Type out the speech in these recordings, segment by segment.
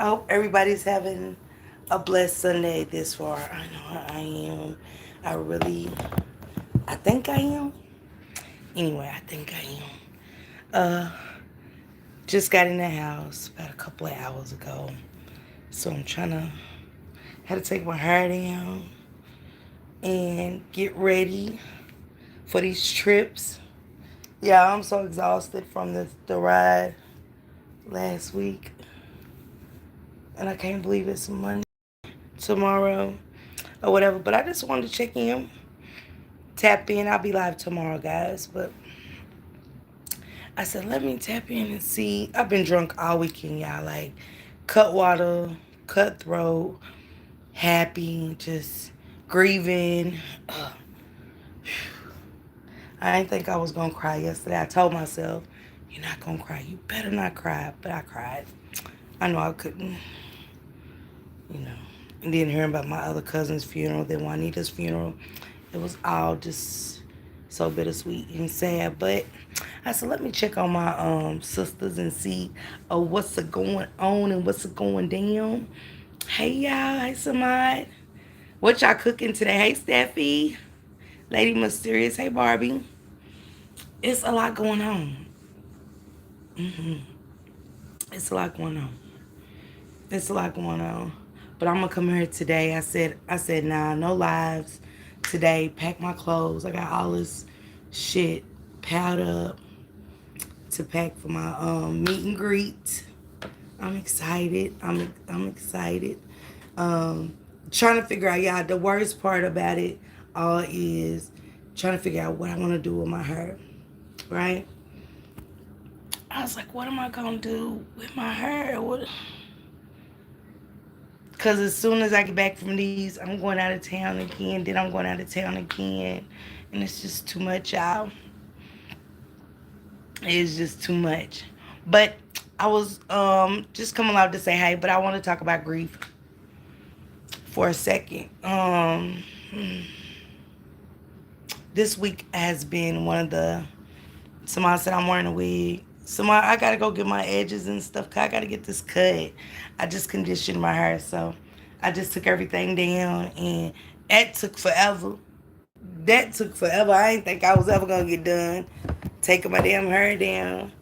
I hope everybody's having a blessed Sunday this far. I know I am. I really, I think I am. Anyway, I think I am. Uh, just got in the house about a couple of hours ago. So I'm trying to, had to take my hair down and get ready for these trips. Yeah, I'm so exhausted from the ride last week. And I can't believe it's Monday, tomorrow, or whatever. But I just wanted to check in, tap in. I'll be live tomorrow, guys. But I said, let me tap in and see. I've been drunk all weekend, y'all. Like, cut water, cutthroat, happy, just grieving. Ugh. I didn't think I was going to cry yesterday. I told myself, you're not going to cry. You better not cry. But I cried. I know I couldn't, you know. And then hearing about my other cousin's funeral, then Juanita's funeral, it was all just so bittersweet and sad. But I said, let me check on my sisters and see what's going on and what's going down. Hey, y'all. Hey, Samad. What y'all cooking today? Hey, Steffi. Lady Mysterious. Hey, Barbie. It's a lot going on. hmm It's a lot going on. It's a lot going on. But I'm gonna come here today. I said, nah, no lives today. Pack my clothes. I got all this shit piled up to pack for my meet and greet. I'm excited. I'm excited. Trying to figure out, yeah, the worst part about it all is trying to figure out what I want to do with my hair. Right? I was like, what am I gonna do with my hair? What? Because as soon as I get back from these, I'm going out of town again. Then I'm going out of town again. And it's just too much, y'all. It's just too much. But I was just coming out to say hey, but I want to talk about grief for a second. This week has been one of the, somebody said I'm wearing a wig. Somebody, I got to go get my edges and stuff. 'Cause I got to get this cut. I just conditioned my hair. So I just took everything down. And that took forever. That took forever. I didn't think I was ever going to get done. Taking my damn hair down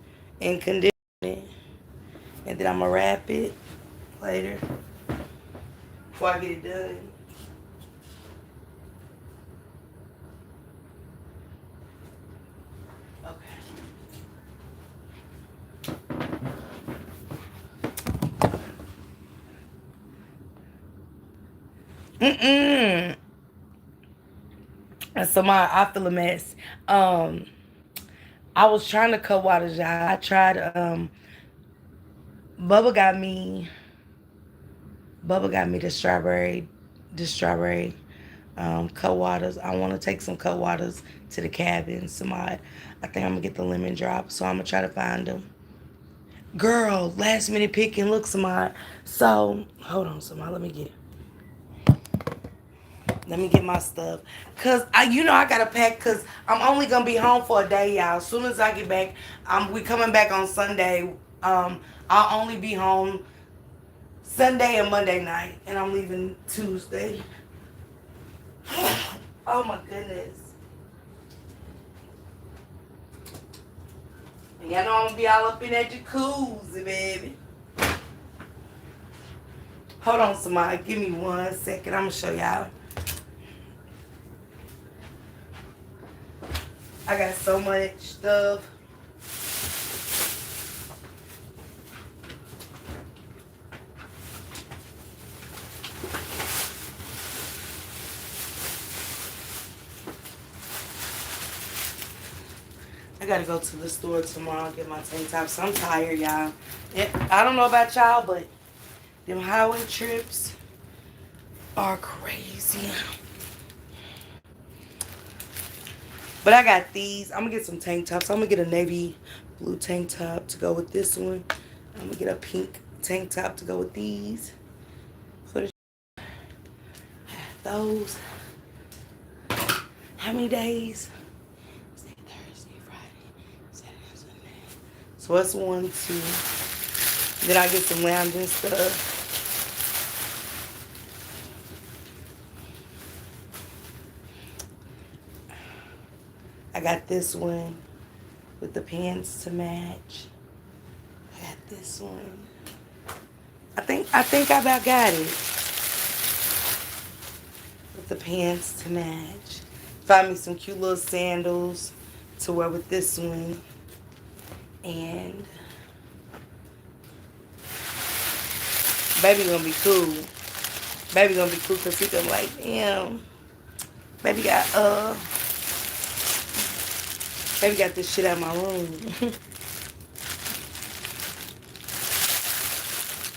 and conditioning it. And then I'm going to wrap it later before I get it done. Okay. So I feel a mess. I was trying to cut waters, y'all. I tried Bubba got me Bubba got me the strawberry cut waters. I want to take some cut waters to the cabin. I think I'm gonna get the lemon drop, so I'm gonna try to find them. Girl, last minute picking. Look, Samad. So hold on, Samad. Let me get my stuff. Cause I gotta pack. Cause I'm only gonna be home for a day, y'all. As soon as I get back, we coming back on Sunday. I'll only be home Sunday and Monday night, and I'm leaving Tuesday. Oh my goodness. And y'all know I'm gonna be all up in that jacuzzi, baby. Hold on, somebody. Give me 1 second. I'm gonna show y'all. I got so much stuff. I gotta go to the store tomorrow and get my tank tops. I'm tired, y'all. I don't know about y'all, but them highway trips are crazy. But I got these. I'm gonna get some tank tops. I'm gonna get a navy blue tank top to go with this one. I'm gonna get a pink tank top to go with these. For the those. How many days? Thursday, Friday, Saturday, Sunday. So that's 1, 2, Then I get some lounging stuff. I got this one with the pants to match. I got this one. I think I about got it. With the pants to match. Find me some cute little sandals to wear with this one. And baby gonna be cool. Baby gonna be cool because he gonna be like, damn. Baby got this shit out of my room.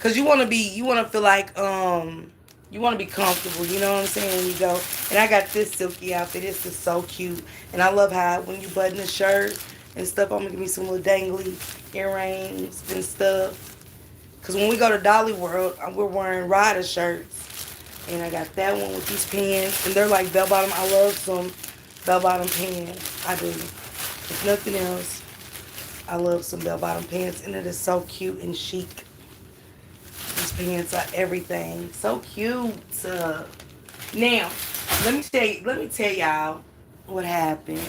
Cause you wanna feel like you wanna be comfortable, you know what I'm saying, when you go. And I got this silky outfit. This is so cute. And I love how when you button the shirt and stuff, I'm gonna give me some little dangly earrings and stuff. Cause when we go to Dolly World, we're wearing RYDERZ shirts. And I got that one with these pants. And they're like bell bottom. I love some bell bottom pants. I do. If nothing else, I love some bell bottom pants. And it is so cute and chic. These pants are everything. So cute. Now, let me tell y'all what happened.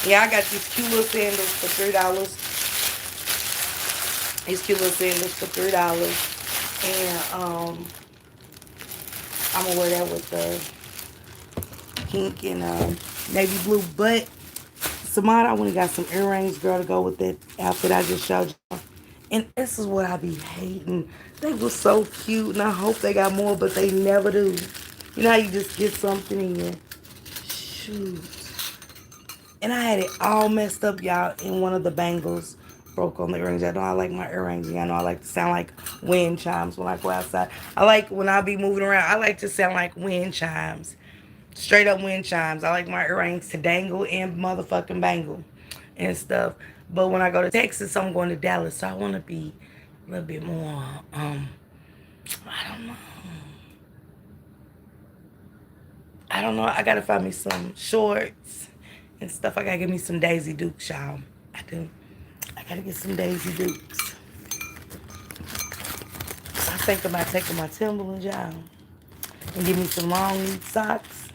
Yeah, I got these cute little sandals for $3. These cute little sandals for $3. And I'm gonna wear that with the pink and navy blue. But Samara, I went and got some earrings, girl, to go with that outfit I just showed you. And this is what I be hating. They were so cute, and I hope they got more, but they never do. You know how you just get something in your shoes. And I had it all messed up, y'all, and one of the bangles broke on the earrings. I know I like my earrings. I know I like to sound like wind chimes when I go outside. I like when I be moving around, I like to sound like wind chimes. Straight up wind chimes. I like my earrings to dangle and motherfucking bangle and stuff. But when I go to Texas, I'm going to Dallas. So I want to be a little bit more, I don't know. I don't know. I got to find me some shorts and stuff. I got to get me some Daisy Dukes, y'all. I do. I got to get some Daisy Dukes. I think about taking my Timberlands, y'all, and give me some long socks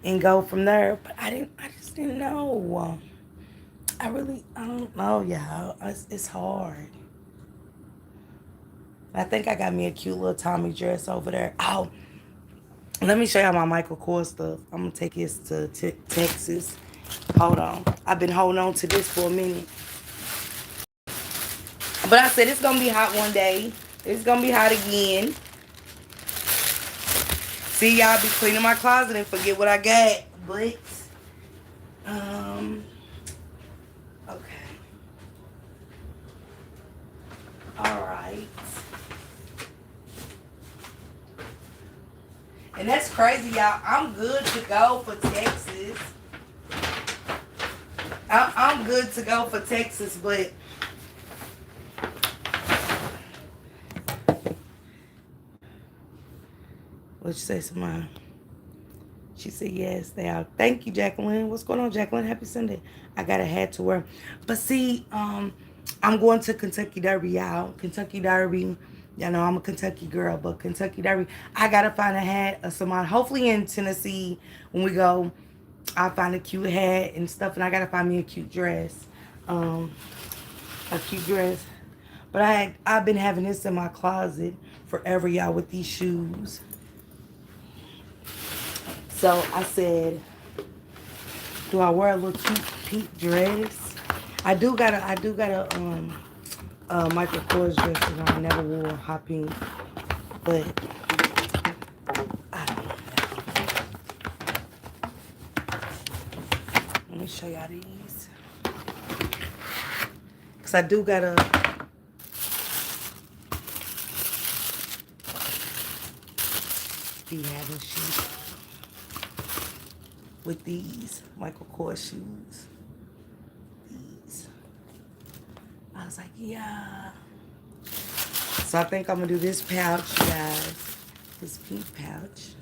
and go from there. But I just didn't know. I don't know, y'all. It's hard. I think I got me a cute little Tommy dress over there. Oh, let me show y'all my Michael Kors stuff. I'm going to take this to Texas. Hold on. I've been holding on to this for a minute. But I said it's going to be hot one day. It's going to be hot again. See, y'all be cleaning my closet and forget what I got. But, okay. All right. And that's crazy, y'all. I'm good to go for Texas. I'm good to go for Texas, but what'd you say, Samara? She said, yes, they are. Thank you, Jacqueline. What's going on, Jacqueline? Happy Sunday. I got a hat to wear. But see, I'm going to Kentucky Derby, y'all. Kentucky Derby. Y'all know I'm a Kentucky girl, but Kentucky Derby. I got to find a hat or some. Hopefully in Tennessee, when we go, I'll find a cute hat and stuff. And I got to find me a cute dress. A cute dress. But I've been having this in my closet forever, y'all, with these shoes. So I said, do I wear a little cute pink dress? I do got a Michael Kors dress that I never wore, hot pink, but I don't know. Let me show y'all these, cause I do got a. Be having shoes with these Michael Kors shoes. These. I was like, yeah. So I think I'm gonna do this pouch, guys. This pink pouch.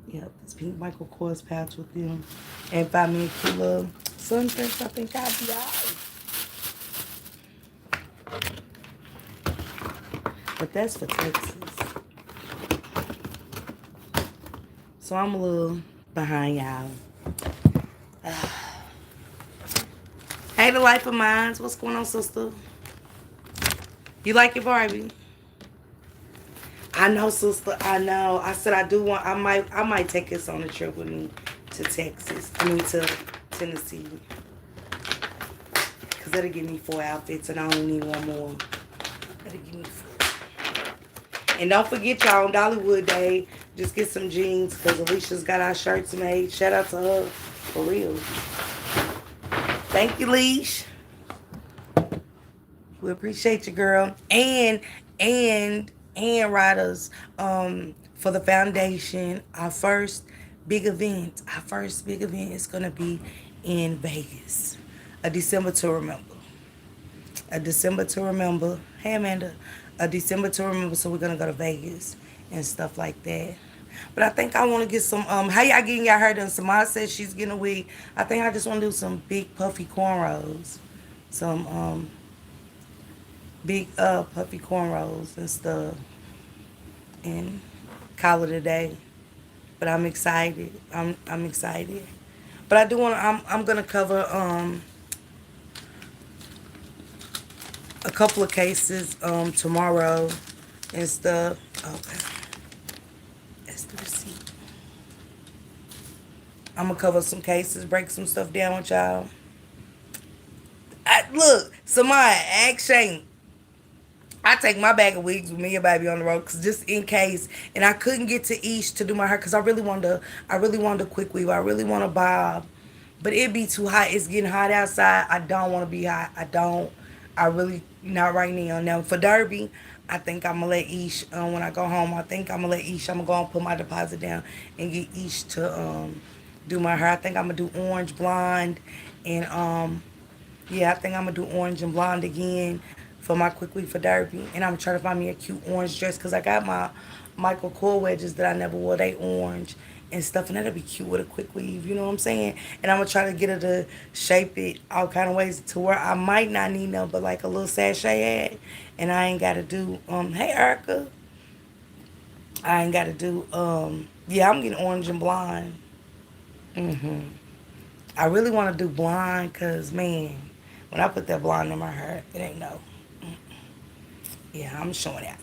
Yep, this pink Michael Kors pouch with them. And find me a cute little sundress. I think I'll be alright. But that's for Texas. So I'm a little behind y'all. Hey, the life of mines. What's going on, sister? You like your Barbie? I know, sister. I know. I said I do want. I might take us on a trip with me to Texas. I mean to Tennessee, cause that'll give me 4 outfits, and I only need one more. That'll give me 4. And don't forget, y'all, on Dollywood Day, just get some jeans, cause Alicia's got our shirts made. Shout out to her, for real. Thank you, Leash. We appreciate you, girl. And riders, for the foundation, our first big event is gonna be in Vegas. A December to remember. A December to remember. Hey Amanda. A December to remember, so we're gonna go to Vegas and stuff like that. But I think I want to get some. How y'all getting y'all hair done? Samara says she's getting a wig. I think I just want to do some big puffy cornrows, some big puffy cornrows and stuff, and call it a day. But I'm excited. I'm excited. But I do want. I'm gonna cover a couple of cases tomorrow and stuff. Okay, that's the receipt. I'm gonna cover some cases, break some stuff down with y'all. Look, somebody ask Shane. I take my bag of wigs with me and baby on the road, cause just in case. And I couldn't get to East to do my hair, cause I really wanted a quick weave. I really want a bob, but it'd be too hot. It's getting hot outside. I don't want to be hot. I don't. I really not right now. Now for Derby, I think I'm gonna let Ish when I go home. I think I'm gonna let Ish. I'm gonna go and put my deposit down and get Ish to do my hair. I think I'm gonna do orange blonde and yeah, I think I'm gonna do orange and blonde again for my quick week for Derby, and I'm gonna try to find me a cute orange dress because I got my Michael Kors wedges that I never wore. They orange and stuff, and that'll be cute with a quick weave. You know what I'm saying? And I'm gonna try to get her to shape it all kind of ways to where I might not need no, but like a little sachet ad, and I ain't gotta do. Hey Erica, I ain't gotta do. Yeah, I'm getting orange and blonde. I really want to do blonde because, man, when I put that blonde in my hair, it ain't no. Yeah, I'm showing out.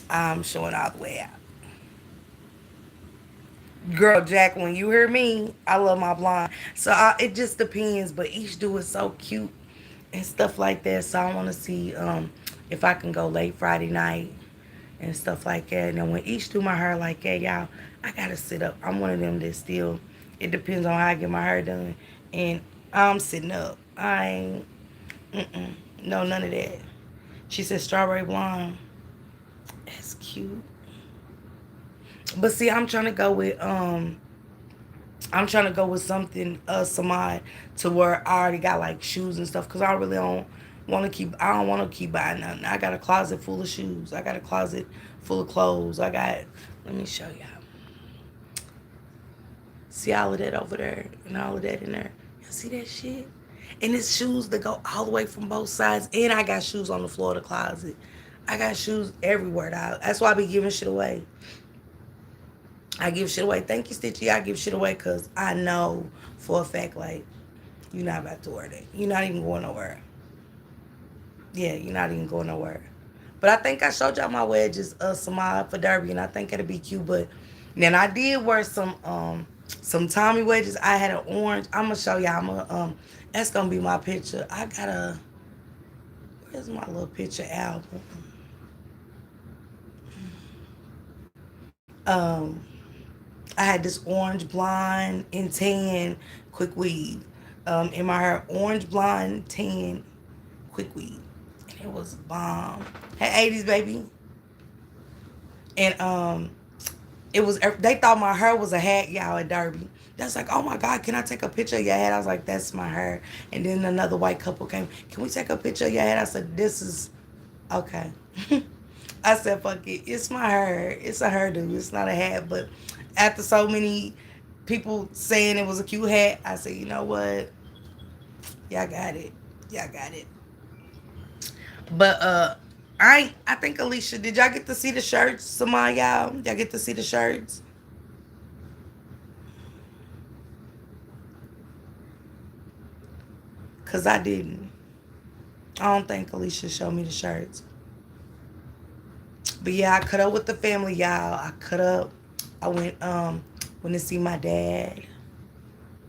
I'm showing all the way out. Girl, Jack, when you hear me, I love my blonde. So it just depends, but each do is so cute and stuff like that. So I want to see if I can go late Friday night and stuff like that. And then when each do my hair like that, y'all, I got to sit up. I'm one of them that still, it depends on how I get my hair done. And I'm sitting up. I ain't, no, none of that. She said strawberry blonde. That's cute. But see, I'm trying to go with something Samad to where I already got like shoes and stuff because I really don't I don't want to keep buying nothing. I got a closet full of shoes. I got a closet full of clothes. Let me show y'all. See all of that over there and all of that in there. You see that shit? And it's shoes that go all the way from both sides. And I got shoes on the floor of the closet. I got shoes everywhere, dog. That's why I be giving shit away. I give shit away. Thank you, Stitchy. I give shit away because I know for a fact, like, you're not about to wear that. You're not even going nowhere. Yeah, you're not even going nowhere. But I think I showed y'all my wedges, some for Derby, and I think it'll be cute. But then I did wear some Tommy wedges. I had an orange. I'm gonna show y'all. That's gonna be my picture. Where's my little picture album? Um, I had this orange blonde and tan quick weave. In my hair, orange blonde tan quick weave, and it was bomb. Hey, 80s baby, and it was. They thought my hair was a hat, y'all, at Derby. That's like, oh my God, can I take a picture of your head? I was like, that's my hair. And then another white couple came, can we take a picture of your head? I said, this is okay. I said, fuck it. It's my hair. It's a hairdo. It's not a hat. But after so many people saying it was a cute hat, I said, you know what? Y'all got it. Y'all got it. But I think Alicia, did y'all get to see the shirts? Some of y'all get to see the shirts? Cause I didn't. I don't think Alicia showed me the shirts. But yeah, I cut up with the family, y'all. I cut up. I went to see my dad.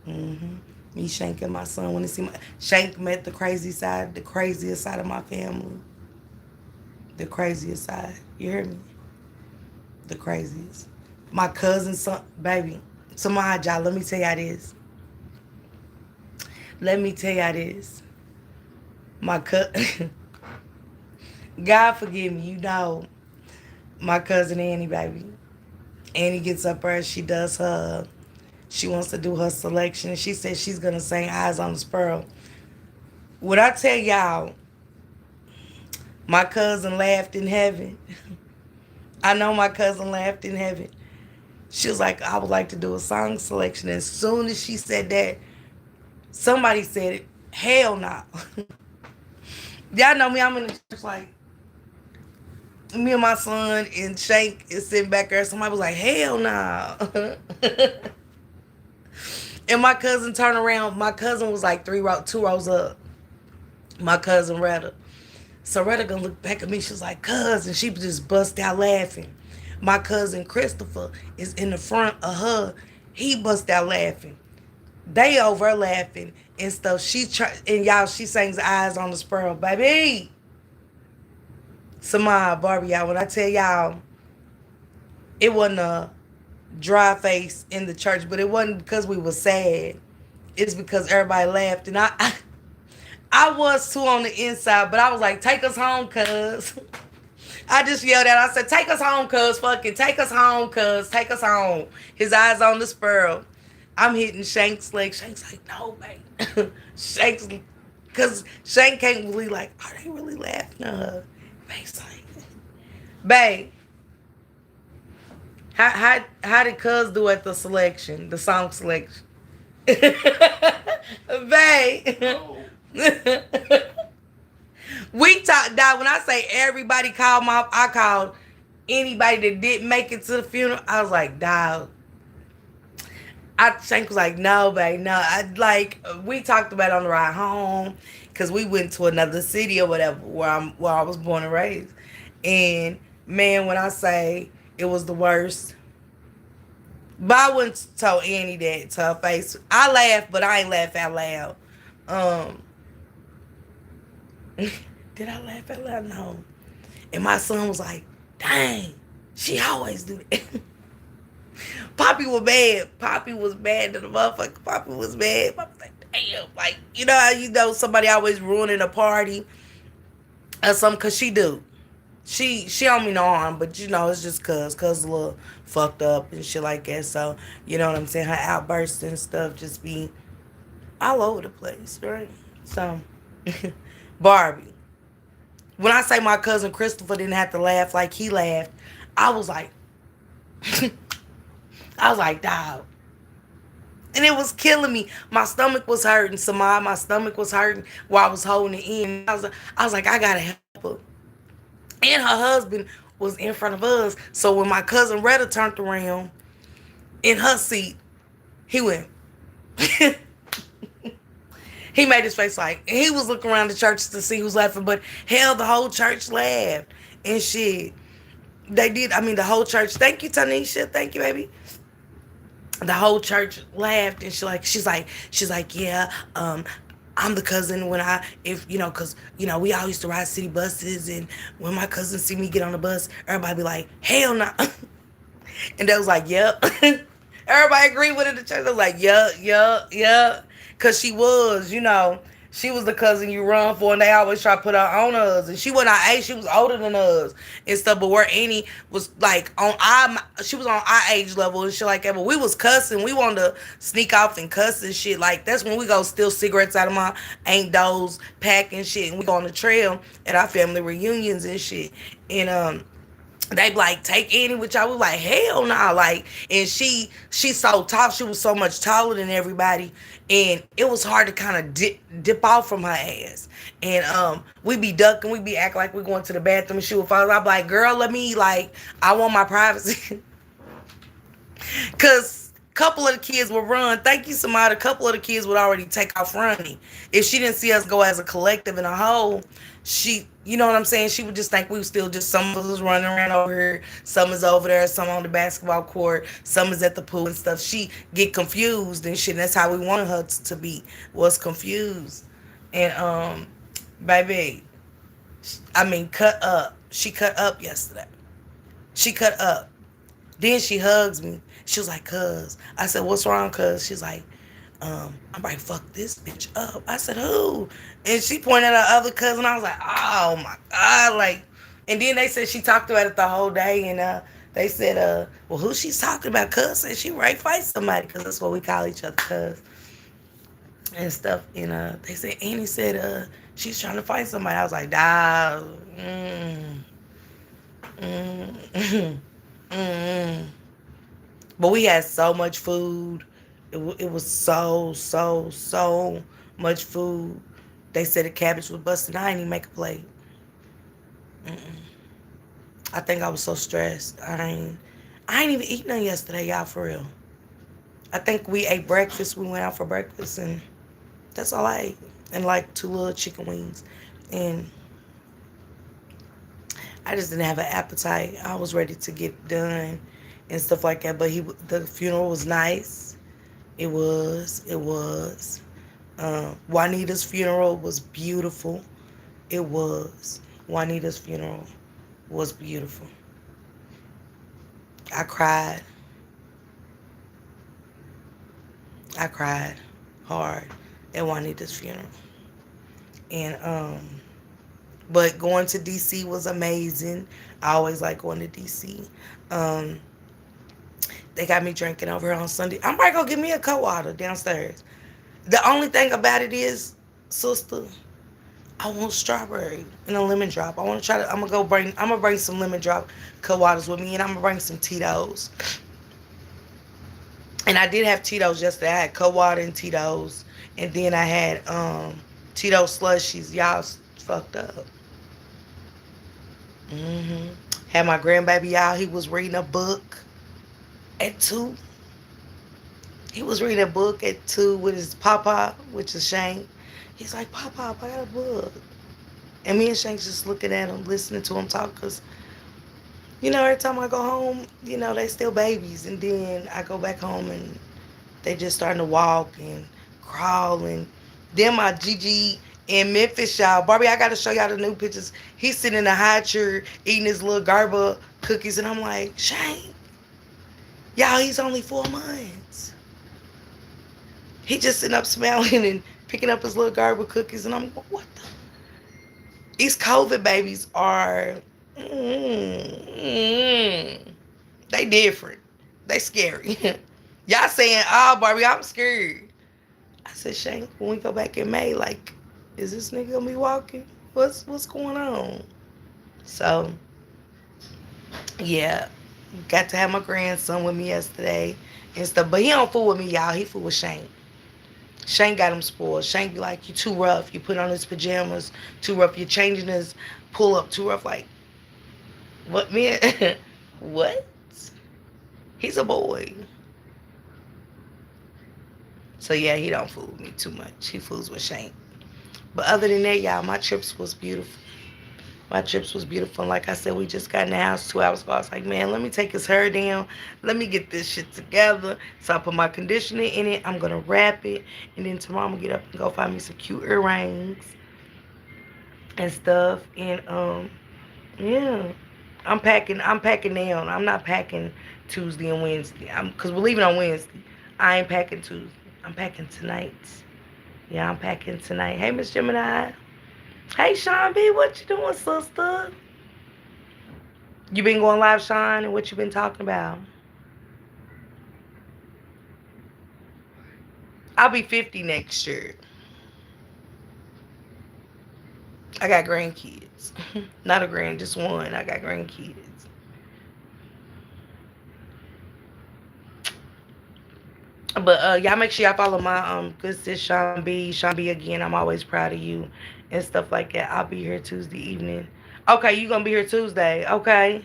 Mm-hmm. Me, Shank, and my son went to see my Shank met the crazy side, the craziest side of my family. The craziest side. You hear me? The craziest. My cousin son, baby. So my y'all, let me tell y'all this. Let me tell y'all this. My God forgive me, you know, my cousin Annie, baby. Annie gets up there, she wants to do her selection. She said she's gonna sing Eyes on the Sparrow. What I tell y'all, my cousin laughed in heaven. I know my cousin laughed in heaven. She was like, I would like to do a song selection. As soon as she said that, somebody said it. Hell no. Y'all know me, I'm in the church like, me and my son and Shank is sitting back there. Somebody was like, hell no. And my cousin turned around. My cousin was like 2 rows up. My cousin Retta. So Retta gonna look back at me. She was like, cuz, and she just bust out laughing. My cousin Christopher is in the front of her. He bust out laughing. They over laughing and stuff. And y'all, she sings Eyes on the Sparrow, baby. Samaya, Barbie, y'all, when I tell y'all, it wasn't a dry face in the church, but it wasn't because we were sad. It's because everybody laughed. And I was too on the inside, but I was like, take us home, cuz. I just yelled out. I said, take us home, cuz. Fucking take us home, cuz. Take us home. His eyes on the sparrow. I'm hitting Shank's leg. Shank's like, no, babe. Shank's, because Shank can't believe, like, are they really laughing at her? Babe's like, babe, how did cuz do at the selection, the song selection? Babe. Oh. We talked, dog. When I say everybody called I called anybody that didn't make it to the funeral. I was like, dog. Shank was like, no, babe, no. We talked about it on the ride home because we went to another city or whatever where I was born and raised. And man, when I say it was the worst, but I wouldn't tell Annie that to her face. I laughed, but I ain't laugh out loud. Did I laugh out loud? No. And my son was like, dang, she always do that. Poppy was bad. Poppy was bad to the motherfucker. Poppy was bad. Poppy was like, damn. Like, you know how somebody always ruining a party or something? Because she do. She don't mean no harm, but it's just cuz a little fucked up and shit like that. So, you know what I'm saying? Her outbursts and stuff just be all over the place, right? So, Barbie. When I say my cousin Christopher didn't have to laugh like he laughed, I was like, dog. And it was killing me. My stomach was hurting. My stomach was hurting while I was holding it in. I was like, I gotta help her. And her husband was in front of us. So when my cousin Retta turned around in her seat, he went. He made his face like, and he was looking around the church to see who's laughing, but hell, the whole church laughed and shit. They did. I mean, the whole church. Thank you, Tanisha. Thank you, baby. The whole church laughed and she's like, yeah, I'm the cousin cause we all used to ride city buses, and when my cousins see me get on the bus, everybody be like, hell no. And they was like, yep. Everybody agreed with it. The church was like, yeah. Cause she was the cousin you run for, and they always try to put her on us. And she wasn't our age, she was older than us and stuff. But where Annie was like she was on our age level and shit like that. But we was cussing. We wanted to sneak off and cuss and shit. Like that's when we go steal cigarettes out of my Aunt Doe's pack and shit. And we go on the trail at our family reunions and shit. And they be like, take Annie with y'all. We like, hell no. Nah. Like, and she so tall. She was so much taller than everybody. And it was hard to kind of dip off from her ass. And we be ducking, we be acting like we going to the bathroom and she would follow. I be like, girl, let me, like, I want my privacy. Cause a couple of the kids would run. Thank you, somebody. A couple of the kids would already take off running. If she didn't see us go as a collective in a whole, she, you know what I'm saying? She would just think we were still just, some of us was running around over here, some is over there, some on the basketball court, some is at the pool and stuff. She get confused and shit. And that's how we wanted her to be, was confused. And baby, I mean, cut up. She cut up yesterday. She cut up. Then she hugs me. She was like, cuz. I said, what's wrong, cuz? She's like, I'm like, fuck this bitch up. I said, who? And she pointed at her other cousin. I was like, oh my God. Like, and then they said she talked about it the whole day. And they said, well, who she's talking about? Cuz said she right fight somebody, because that's what we call each other, cuz. And stuff. And they said, Annie said, she's trying to fight somebody. I was like, nah. Mm. Mm. But we had so much food. It was so much food. They said the cabbage was busted. I didn't even make a plate. Mm-mm. I think I was so stressed. I ain't even eat none yesterday, y'all, for real. I think we ate breakfast. We went out for breakfast, and that's all I ate. And like 2 little chicken wings. And I just didn't have an appetite. I was ready to get done and stuff like that. But the funeral was nice. It was. It was. Juanita's funeral was beautiful. It was. Juanita's funeral was beautiful. I cried. I cried hard at Juanita's funeral. And but going to DC was amazing. I always like going to DC. Um, they got me drinking over here on Sunday. I'm probably gonna give me a cold water downstairs. The only thing about it is, sister, I want strawberry and a lemon drop. I want to try to. I'm gonna bring some lemon drop cold waters with me, and I'm gonna bring some Tito's. And I did have Tito's yesterday. I had cold water and Tito's, and then I had Tito's slushies. Y'all fucked up. hmm Had my grandbaby out. He was reading a book at 2. He was reading a book at 2 with his papa, which is Shane. He's like, Papa, I got a book. And me and Shane just looking at him, listening to him talk. Because, every time I go home, they still babies. And then I go back home and they just starting to walk and crawl. And then my Gigi in Memphis, y'all. Barbie, I got to show y'all the new pictures. He's sitting in a high chair eating his little Garba cookies. And I'm like, Shane, y'all, he's only 4 months. He just sitting up smiling and picking up his little Garba cookies. And I'm like, what the? These COVID babies are, they different. They scary. Y'all saying, oh, Barbie, I'm scared. I said, Shane, when we go back in May, like, is this nigga gonna be walking? What's going on? So, yeah, got to have my grandson with me yesterday and stuff. But he don't fool with me, y'all. He fool with Shane. Shane got him spoiled. Shane be like, you too rough. You put on his pajamas, too rough. You're changing his pull up, too rough. Like, what, man? What? He's a boy. So, yeah, he don't fool with me too much. He fools with Shane. But other than that, y'all, my trips was beautiful. My trips was beautiful. And like I said, we just got in the house 2 hours ago. I was like, man, let me take his hair down. Let me get this shit together. So I put my conditioner in it. I'm going to wrap it. And then tomorrow I'm going to get up and go find me some cute earrings and stuff. And, yeah. I'm packing now. I'm not packing Tuesday and Wednesday. Because we're leaving on Wednesday. I ain't packing Tuesday. I'm packing tonight. Yeah, I'm packing tonight. Hey, Miss Gemini. Hey, Sean B, what you doing, sister? You been going live, Sean, and what you been talking about? I'll be 50 next year. I got grandkids. Not a grand, just one. I got grandkids. But y'all make sure y'all follow my good sis Sean B again. I'm always proud of you and stuff like that. I'll be here Tuesday evening. Okay, you gonna be here Tuesday? Okay.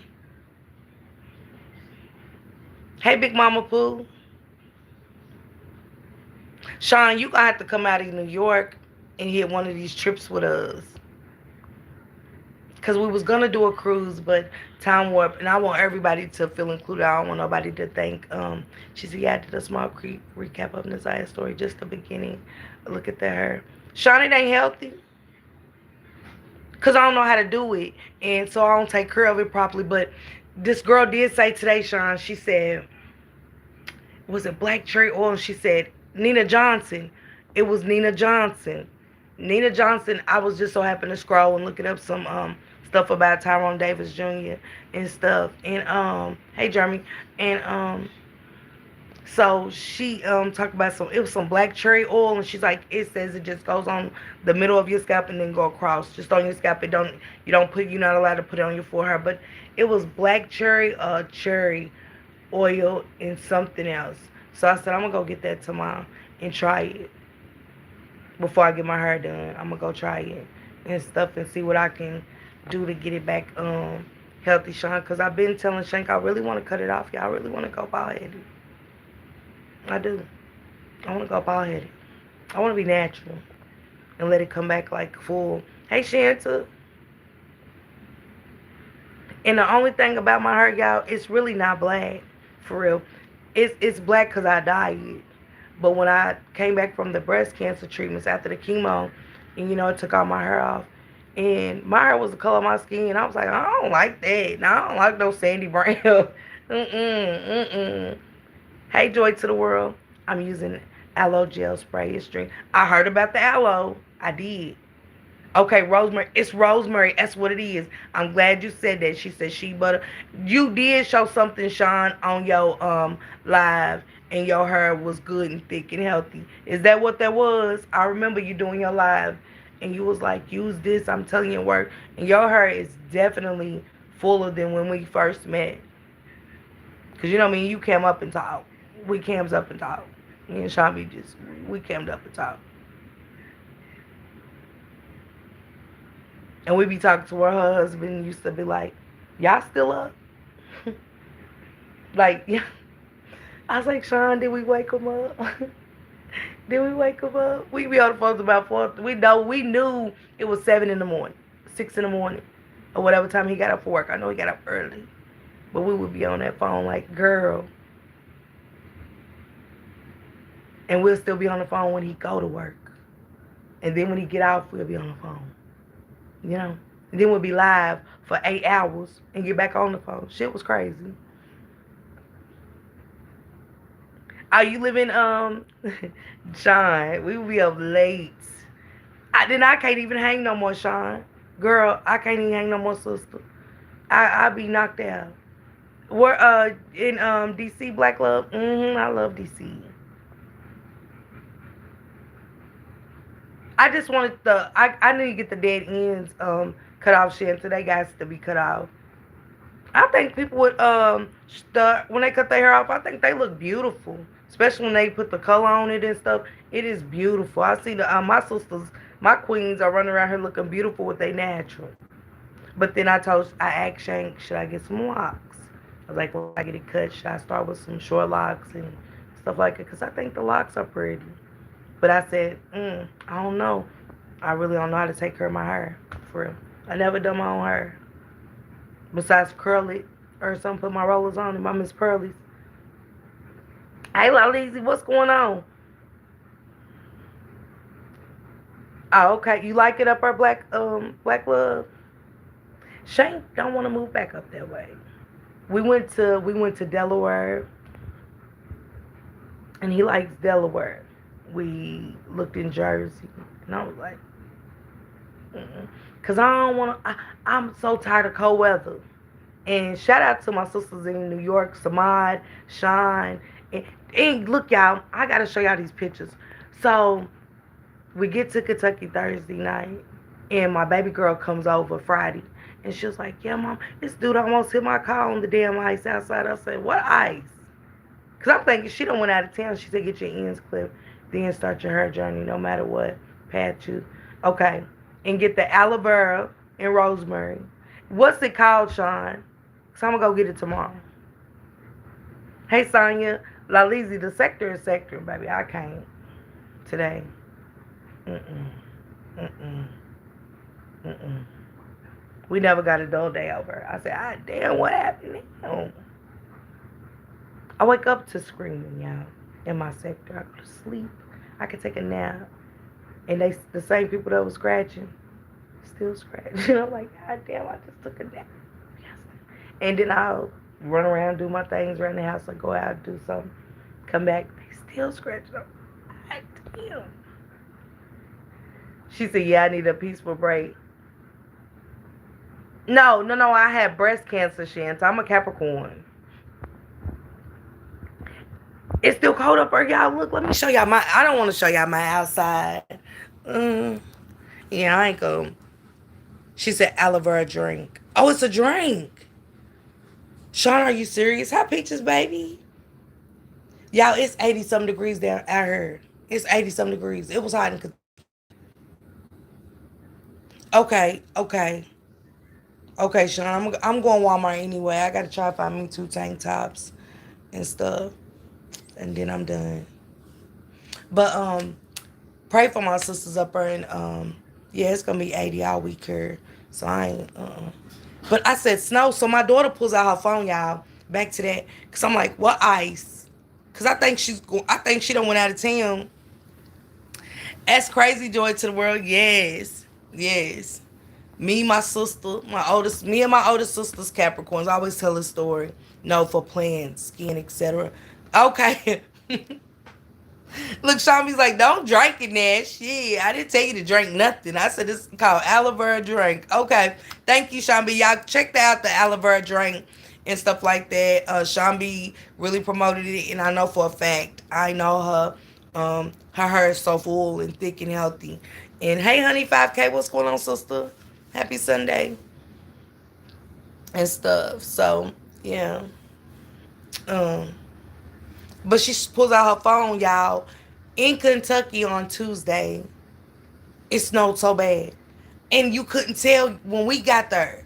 Hey, Big Mama Pooh. Sean, you gonna have to come out of New York and hit one of these trips with us. Cause we was gonna do a cruise, but time warp, and I want everybody to feel included. I don't want nobody to think. She said, "Yeah, I did a small recap of Nazia's story, just the beginning. Look at that, her. Sean, it ain't healthy, cause I don't know how to do it, and so I don't take care of it properly. But this girl did say today, Sean. She said, was it black cherry oil? She said Nina Johnson. It was Nina Johnson. Nina Johnson. I was just so happy to scroll and looking up some stuff about Tyrone Davis Jr. and stuff. And hey Jeremy. And so she talked about some. It was some black cherry oil, and she's like, it says it just goes on the middle of your scalp and then go across, just on your scalp. It don't. You don't put. You're not allowed to put it on your forehead. But it was black cherry oil and something else. So I said I'm gonna go get that tomorrow and try it before I get my hair done. I'm gonna go try it and stuff and see what I can do to get it back healthy, Sean. Cause I've been telling Shank I really want to cut it off. Y'all I really want to go bald headed. I do. I want to go bald headed. I want to be natural and let it come back like full. Hey Shanta. And the only thing about my hair, y'all, it's really not black, for real. It's black because I dyed it. But when I came back from the breast cancer treatments after the chemo, and it took all my hair off, and my hair was the color of my skin, and I was like, I don't like that. No, I don't like no sandy brown. Mm-mm. Hey, Joy to the world. I'm using aloe gel spray. It's drink. I heard about the aloe. I did. Okay, rosemary. It's rosemary. That's what it is. I'm glad you said that. She said shea butter. You did show something, Sean, on your live, and your hair was good and thick and healthy. Is that what that was? I remember you doing your live, and you was like, use this. I'm telling you, it work. And your hair is definitely fuller than when we first met. Cause you know what I mean. You came up and talked. We cams up and talked. Me and Sean, we camed up and talked. And we be talking to her husband used to be like, y'all still up? Like, yeah. I was like, Sean, did we wake him up? Did we wake him up? We be on the phone about 4. We knew it was 7 in the morning, 6 in the morning, or whatever time he got up for work. I know he got up early. But we would be on that phone like, girl. And we'll still be on the phone when he go to work. And then when he get off, we'll be on the phone. And then we'll be live for 8 hours and get back on the phone. Shit was crazy. Oh, you live in Sean? We will be up late. I can't even hang no more, Sean. Girl, I can't even hang no more, sister. I be knocked out. We're in DC Black Love. I love DC. I just wanted I need to get the dead ends cut off, shit. So they got to be cut off. I think people would when they cut their hair off, I think they look beautiful, especially when they put the color on it and stuff. It is beautiful. I see my sisters, my queens are running around here looking beautiful with their natural. But then I asked Shank, should I get some locks? I was like, when I get it cut, should I start with some short locks and stuff like it? Because I think the locks are pretty. But I said, I don't know. I really don't know how to take care of my hair. For real. I never done my own hair. Besides curl it or something, put my rollers on it, my Miss Pearlies. Hey, Laleezy, what's going on? Oh, okay. You like it up our Black Love? Shane don't want to move back up that way. We went to Delaware, and he likes Delaware. We looked in Jersey, and I was like, because I don't want to, I'm so tired of cold weather. And shout out to my sisters in New York, Samad, Sean, and look, y'all, I got to show y'all these pictures. So we get to Kentucky Thursday night, and my baby girl comes over Friday, and she was like, yeah, Mom, this dude almost hit my car on the damn ice outside. I said, what ice? I'm thinking she done went out of town. She said get your ends clipped, then start your hair journey no matter what path you. Okay. And get the aloe vera and rosemary. What's it called, Sean? So I'm going to go get it tomorrow. Hey, Sonya. La Lizzie, the sector is sector, baby. I can't today. Mm-mm. Mm-mm. Mm-mm. We never got a dull day over. I said, ah, damn, what happened now? I wake up to screaming, y'all, in my sector. I go to sleep. I can take a nap. And the same people that was scratching, still scratching. I'm like, God damn, I just took a nap. And then I'll run around, do my things around the house, or go out, do something, come back, they still scratching. I'm like, God damn. She said, yeah, I need a peaceful break. No, I had breast cancer, Shant. I'm a Capricorn. It's still cold up there, y'all. Look, let me show y'all I don't want to show y'all my outside. Mm, yeah, I ain't going. She said aloe vera drink. Oh, it's a drink. Sean, are you serious? How peaches, baby? Y'all, it's 80-something degrees down out here. It's 80-something degrees. It was hot in Kentucky. Okay. Okay, Sean, I'm going Walmart anyway. I got to try to find me 2 tank tops and stuff. And then I'm done. But, pray for my sisters up there, and yeah, it's gonna be 80 all week here, so I ain't but I said snow, so my daughter pulls out her phone, y'all, back to that, because I'm like, what ice? Because I think she done went out of town. That's crazy. Joy to the world. Yes. Me and my oldest sister's Capricorns. I always tell this story. No, for plants, skin, etc. Okay. Look, Shambi's like, don't drink it, Nash. Shit, I didn't tell you to drink nothing. I said this is called aloe vera drink. Okay. Thank you, Shambi. Y'all check out the aloe vera drink and stuff like that. Shambi really promoted it, and I know for a fact, I know her. Her hair is so full and thick and healthy. And hey, honey, 5K, what's going on, sister? Happy Sunday and stuff. So yeah. Um, But she pulls out her phone, y'all. In Kentucky on Tuesday, it snowed so bad. And you couldn't tell when we got there.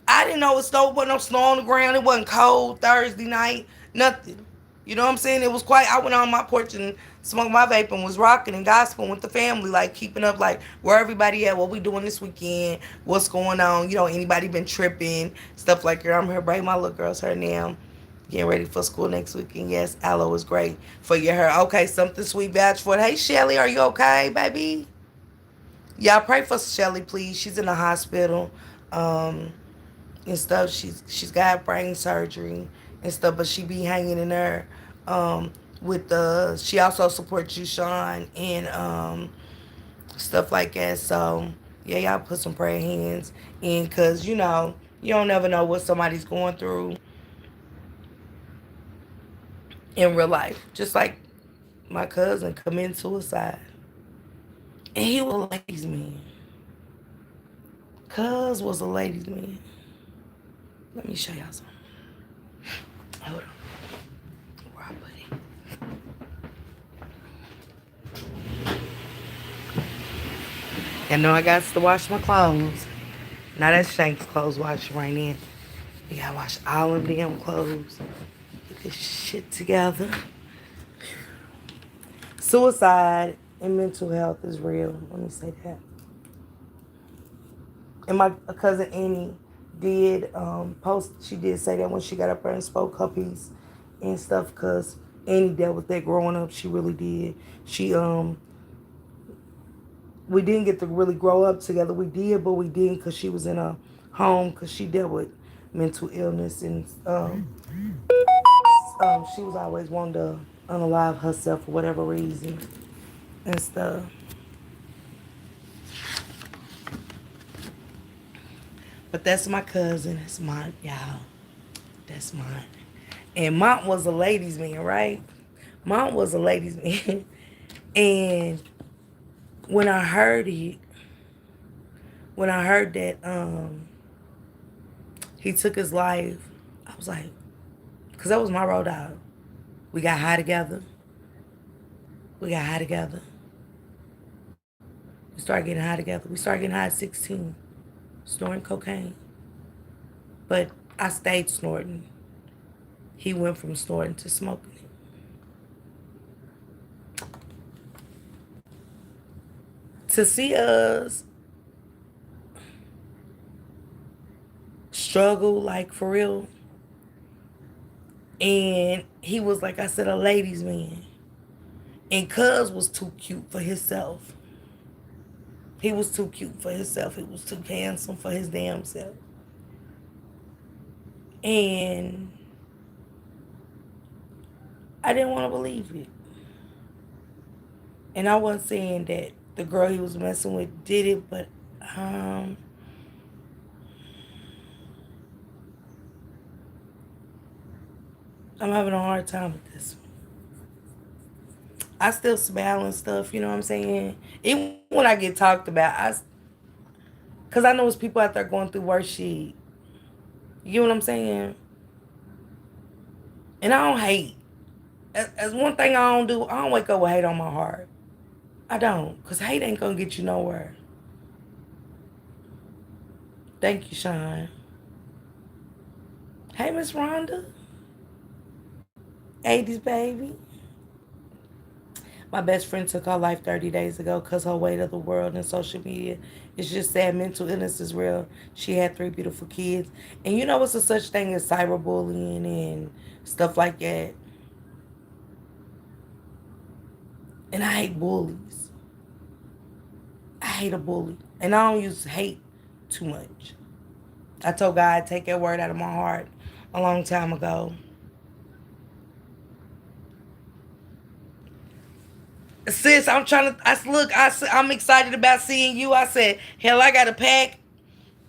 I didn't know it snowed. Wasn't no snow on the ground. It wasn't cold Thursday night. Nothing. You know what I'm saying? It was quiet. I went on my porch and smoked my vape and was rocking and gospel with the family, like keeping up, like where everybody at, what we doing this weekend, what's going on. You know, anybody been tripping, stuff like that. I'm here braiding my little girl's hair now. Getting ready for school next weekend. Yes, aloe is great for your hair. Okay, something sweet vouch for it. Hey, Shelly, are you okay, baby? Y'all pray for Shelly, please. She's in the hospital. And stuff. She's got brain surgery and stuff, but she be hanging in there. With the she also supports you, Sean, and stuff like that. So yeah, y'all put some prayer hands in, cause you know you don't never know what somebody's going through in real life. Just like my cousin committed suicide, and he was a ladies' man. Cuz was a ladies' man. Let me show y'all something. Hold on. Where I put it. I know I got to wash my clothes. Now that's Shank's clothes washing right now. We gotta wash all of them clothes. Get this shit together. Suicide and mental health is real. Let me say that. And my cousin Annie did post. She did say that when she got up there and spoke her piece and stuff, because Annie dealt with that growing up. She really did. She we didn't get to really grow up together. We did, but we didn't, because she was in a home, because she dealt with mental illness, and she was always wanting to unalive herself for whatever reason and stuff. But that's my cousin. That's mine, y'all. That's mine. And Mont was a ladies' man, right? Mont was a ladies' man. And when I heard it, when I heard that he took his life, I was like, because that was my road dog. We got high together. We got high together. We started getting high together. We started getting high at 16, snorting cocaine. But I stayed snorting. He went from snorting to smoking it. To see us struggle, like for real, and he was, like I said, a ladies' man. And Cuz was too cute for himself. He was too cute for himself. He was too handsome for his damn self. And I didn't want to believe it. And I wasn't saying that the girl he was messing with did it, but um, I'm having a hard time with this. I still smile and stuff, you know what I'm saying? Even when I get talked about, cause I know it's people out there going through worse shit. You know what I'm saying? And I don't hate. As one thing I don't do, I don't wake up with hate on my heart. I don't, cause hate ain't gonna get you nowhere. Thank you, Sean. Hey, Miss Rhonda. 80s baby. My best friend took her life 30 days ago because her weight of the world and social media. It's just sad. Mental illness is real. She had 3 beautiful kids. And you know what's a such thing as cyberbullying and stuff like that. And I hate bullies. I hate a bully. And I don't use hate too much. I told God, take that word out of my heart a long time ago. Sis, I'm trying to. I'm excited about seeing you. I said, hell, I got to pack.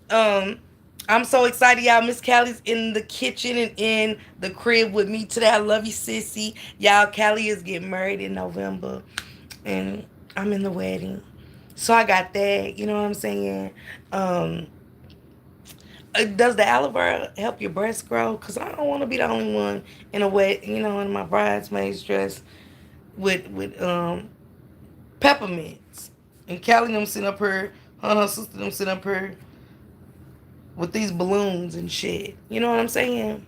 Um, I'm so excited, y'all. Miss Callie's in the kitchen and in the crib with me today. I love you, sissy. Y'all, Callie is getting married in November, and I'm in the wedding. So I got that. You know what I'm saying? Um, does the aloe vera help your breasts grow? Cause I don't want to be the only one in a wet, in my bridesmaid's dress with peppermints. And Callie them sitting up here, her sister them sitting up here with these balloons and shit. You know what I'm saying?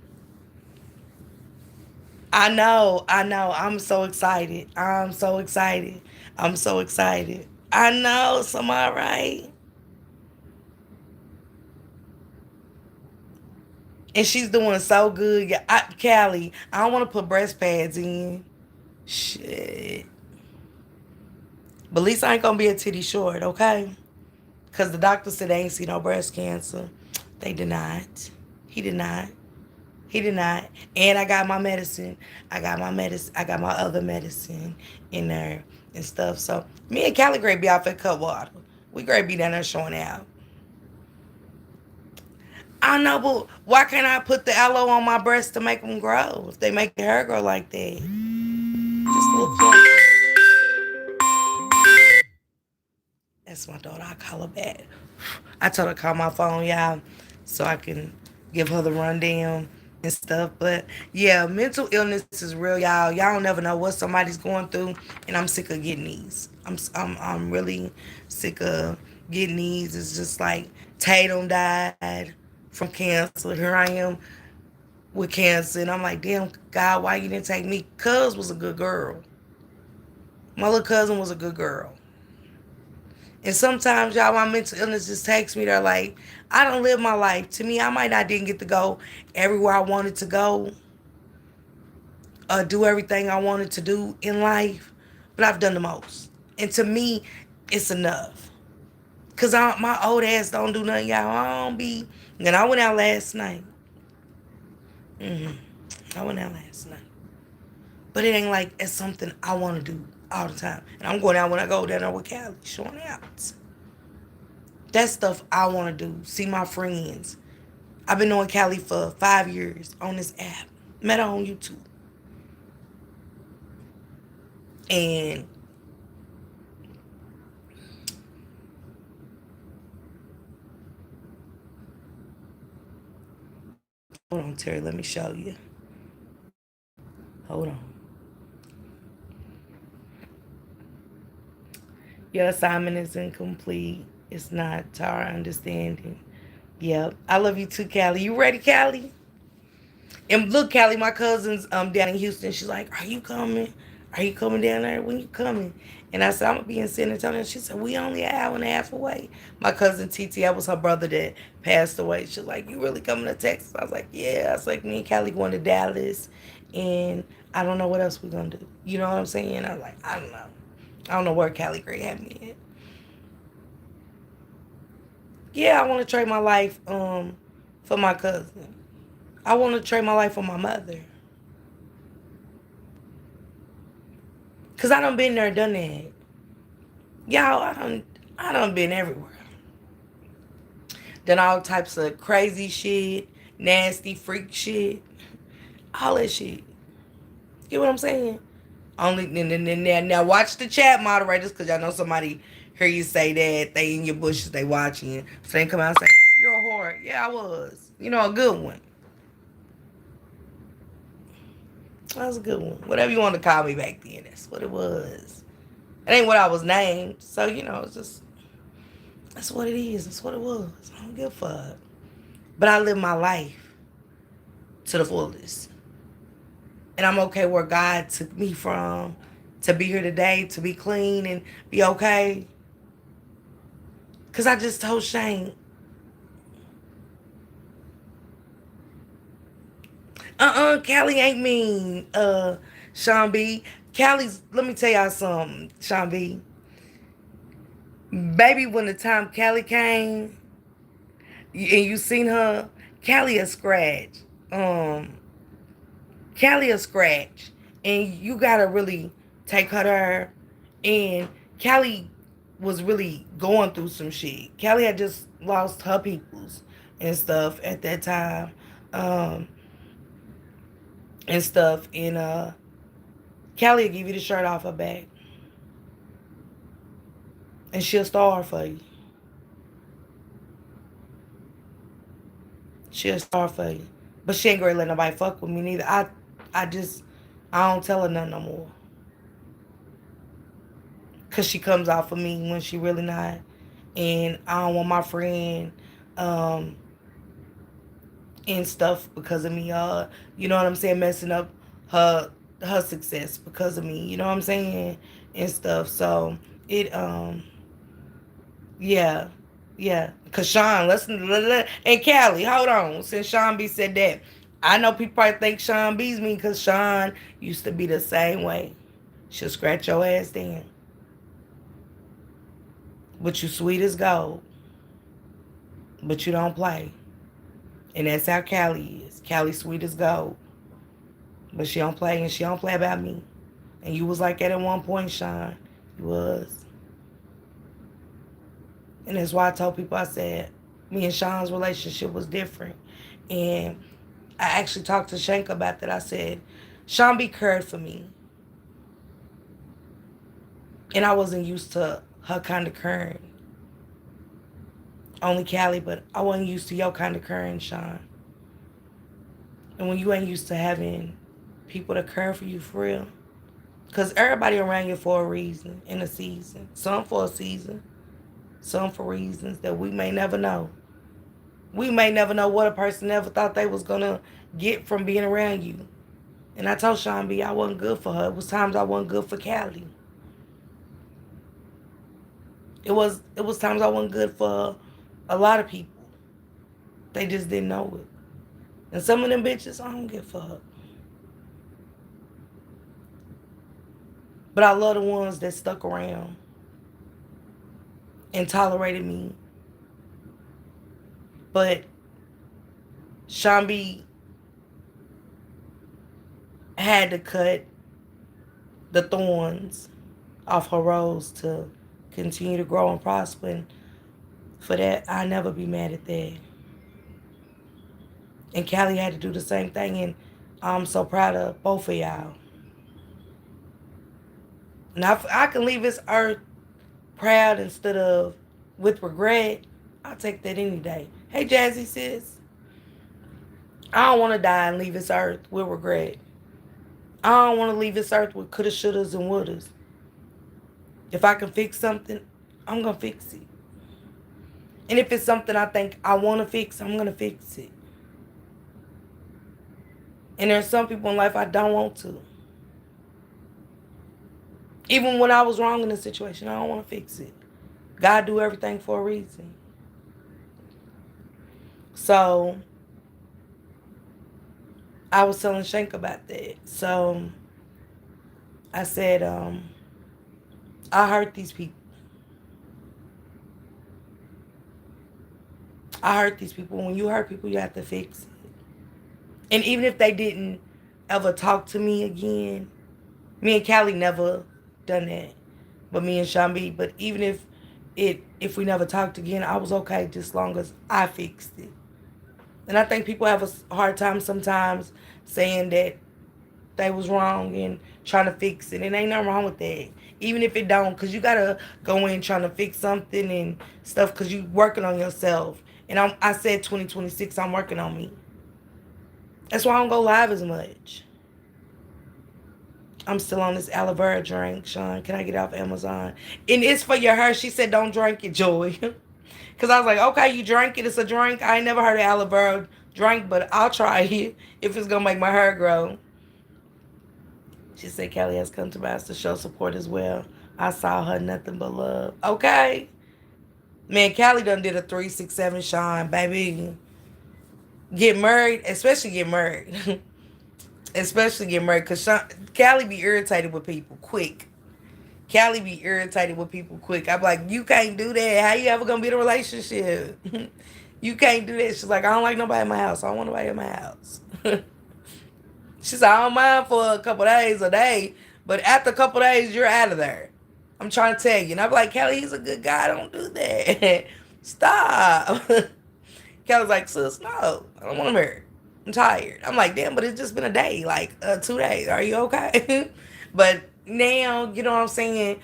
I know. I'm so excited. I'm so excited. I'm so excited. I know, somebody right. And she's doing so good. Yeah, Callie, I don't want to put breast pads in. Shit. But at least I ain't gonna be a titty short, okay? Because the doctor said they ain't see no breast cancer. They did not. He did not. He did not. And I got my medicine. I got my other medicine in there and stuff. So me and Callie Gray be off at Cutwater. We great be down there showing out. I know, but why can't I put the aloe on my breast to make them grow? If they make the hair grow like that. Just look like that's my daughter. I call her back. I told her to call my phone, y'all, so I can give her the rundown and stuff. But yeah, mental illness is real, y'all. Y'all don't never know what somebody's going through, and I'm sick of getting these. I'm really sick of getting these. It's just like Tatum died from cancer. Here I am with cancer, and I'm like, damn, God, why you didn't take me? Cuz was a good girl. My little cousin was a good girl. And sometimes, y'all, my mental illness just takes me there. Like, I don't live my life. To me, I might not didn't get to go everywhere I wanted to go, do everything I wanted to do in life, but I've done the most. And to me, it's enough. Because my old ass don't do nothing, y'all. I don't be... And I went out last night. I went out last night. But it ain't like it's something I want to do all the time. And I'm going out when I go down there with Callie, showing out. That stuff I want to do. See my friends. I've been knowing Callie for 5 years on this app. Met her on YouTube. And hold on, Terry, let me show you. Hold on. Your assignment is incomplete. It's not to our understanding. Yep. I love you too, Callie. You ready, Callie? And look, Callie, my cousin's down in Houston. She's like, "Are you coming? Are you coming down there? When you coming?" And I said, "I'm gonna be in San Antonio." She said, "We only an hour and a half away." My cousin TT, that was her brother that passed away. She's like, "You really coming to Texas?" I was like, "Yeah." I was like, "Me and Callie going to Dallas, and I don't know what else we're gonna do." You know what I'm saying? I was like, "I don't know. I don't know where Callie Gray had me at." Yeah, I want to trade my life for my cousin. I want to trade my life for my mother. Cause I done been there, done that. Y'all, I done been everywhere. Done all types of crazy shit, nasty freak shit, all that shit. You know what I'm saying? Only now watch the chat moderators, cause y'all know somebody hear you say that they in your bushes, they watching, so they come out and say you're a whore. Yeah, I was. You know, a good one. That was a good one. Whatever you want to call me back then, that's what it was. It ain't what I was named, so you know, it's just that's what it is. That's what it was. I don't give a fuck. But I live my life to the fullest. And I'm okay where God took me from to be here today, to be clean and be okay. Because I just told Shane, Callie ain't mean, Sean B. Callie's, let me tell y'all something, Sean B. Baby, when the time Callie came and you seen her, Callie a scratch. Um, Callie a scratch. And you gotta really take her there. And Callie was really going through some shit. Callie had just lost her peoples and stuff at that time. Um, and stuff. And Callie will give you the shirt off her back. And she'll starve for you. She'll starve for you. But she ain't gonna let nobody fuck with me neither. I don't tell her nothing no more. Cause she comes out for me when she really not. And I don't want my friend um and stuff because of me, you know what I'm saying, messing up her her success because of me, you know what I'm saying, and stuff. So it yeah, yeah. Cause Sean, listen, and Callie, hold on. Since Sean B said that, I know people probably think Sean B's me because Sean used to be the same way. She'll scratch your ass then. But you sweet as gold. But you don't play. And that's how Callie is. Callie sweet as gold. But she don't play, and she don't play about me. And you was like that at one point, Sean. You was. And that's why I told people, I said, me and Sean's relationship was different. And I actually talked to Shank about that. I said, Sean B cared for me. And I wasn't used to her kind of caring. Only Callie, but I wasn't used to your kind of caring, Sean. And when you ain't used to having people to care for you for real, because everybody around you for a reason, in a season. Some for a season, some for reasons that we may never know. We may never know what a person never thought they was going to get from being around you. And I told Sean B I wasn't good for her. It was times I wasn't good for Callie. It was times I wasn't good for a lot of people. They just didn't know it. And some of them bitches, I don't give a fuck. But I love the ones that stuck around and tolerated me. But Sean B had to cut the thorns off her rose to continue to grow and prosper. And for that, I'll never be mad at that. And Callie had to do the same thing. And I'm so proud of both of y'all. Now, if I can leave this earth proud instead of with regret, I'll take that any day. Hey, Jazzy sis. I don't want to die and leave this earth with regret. I don't want to leave this earth with coulda, shouldas, and wouldas. If I can fix something, I'm going to fix it. And if it's something I think I want to fix, I'm going to fix it. And there's some people in life I don't want to. Even when I was wrong in the situation, I don't want to fix it. God do everything for a reason. So I was telling Shank about that. So I said, I hurt these people. I hurt these people. When you hurt people, you have to fix it. And even if they didn't ever talk to me again, me and Callie never done that. But me and Shambi. But even if we never talked again, I was okay just as long as I fixed it. And I think people have a hard time sometimes saying that they was wrong and trying to fix it. And ain't nothing wrong with that. Even if it don't, because you got to go in trying to fix something and stuff because you working on yourself. And I said 2026, I'm working on me. That's why I don't go live as much. I'm still on this aloe vera drink, Sean. Can I get it off Amazon? And it's for your hair. She said, don't drink it, Joy. Because I was like, okay, you drank it. It's a drink. I ain't never heard of aloe vera drink, but I'll try it if it's going to make my hair grow. She said, Kelly has come to my house to show support as well. I saw her nothing but love. Okay. Man, Callie done did a 367 Sean, baby. Get married, especially get married. Especially get married. Because Callie be irritated with people quick. Callie be irritated with people quick. I'm like, you can't do that. How you ever gonna be in a relationship? You can't do that. She's like, I don't like nobody in my house. I don't want nobody in my house. She said, I don't mind for a couple days, a day, but after a couple days, you're out of there. I'm trying to tell you. And I'm like, Kelly, he's a good guy. Don't do that. Stop. Kelly's like, sis, no, I don't want to marry. I'm tired. I'm like, damn, but it's just been a day, like 2 days. Are you okay? But now, you know what I'm saying?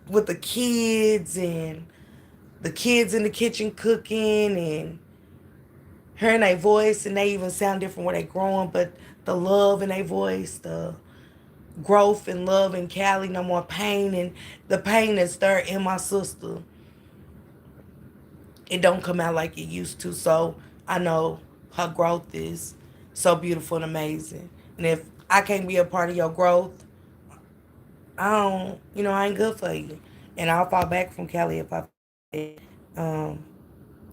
With the kids and the kids in the kitchen cooking and hearing their voice, and they even sound different when they growing, but the love in their voice, the growth and love in Callie, no more pain, and the pain that's there in my sister, it don't come out like it used to. So I know her growth is so beautiful and amazing. And if I can't be a part of your growth, I don't, I ain't good for you. And I'll fall back from Callie if I, um,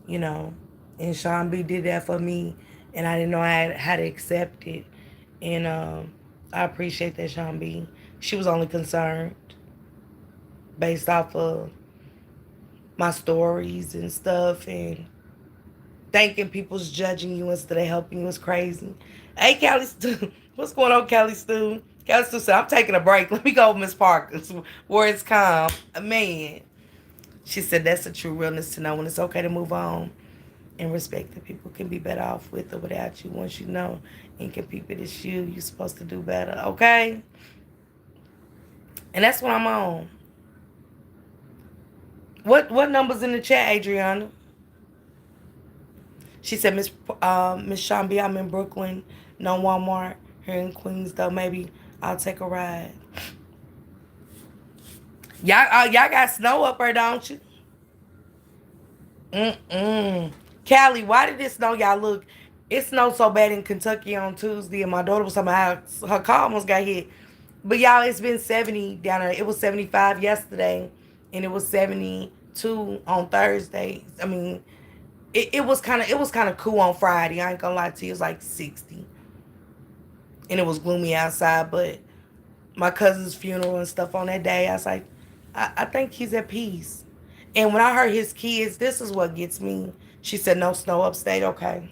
you know. And Sean B did that for me, and I didn't know how to accept it. And I appreciate that, Sean B. She was only concerned based off of my stories and stuff, and thinking people's judging you instead of helping you is crazy. Hey, Callie Stu. What's going on, Callie Stu? Callie Stu said, I'm taking a break. Let me go with Miss Parker's where it's calm. Man. She said that's the true realness to know when it's okay to move on and respect that people can be better off with or without you. Once you know and can peep it, it's you. You're supposed to do better. Okay? And that's what I'm on. What number's in the chat, Adriana? She said, Miss Shambi, I'm in Brooklyn. No Walmart here in Queens, though. Maybe I'll take a ride. Y'all got snow up there, don't you? Callie, why did it snow? Y'all look, it snowed so bad in Kentucky on Tuesday, and my daughter was talking about how her car almost got hit. But y'all, it's been 70 down there. It was 75 yesterday, and it was 72 on Thursday. I mean, it was kind of cool on Friday. I ain't gonna lie to you, it was like 60, and it was gloomy outside. But my cousin's funeral and stuff on that day, I was like, I think he's at peace. And when I heard his kids, this is what gets me. She said, no snow upstate. Okay.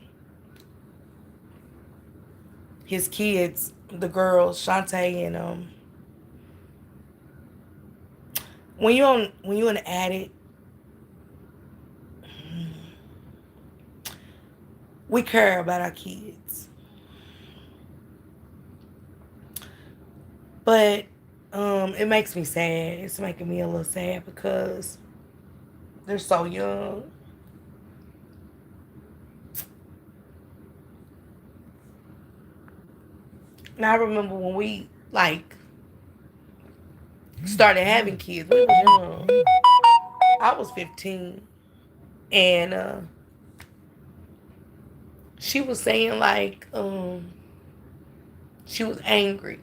His kids, the girls, Shantae and when you an addict, we care about our kids. But it makes me sad. It's making me a little sad because they're so young. And I remember when we, like, started having kids. We was young. I was 15. And she was saying like she was angry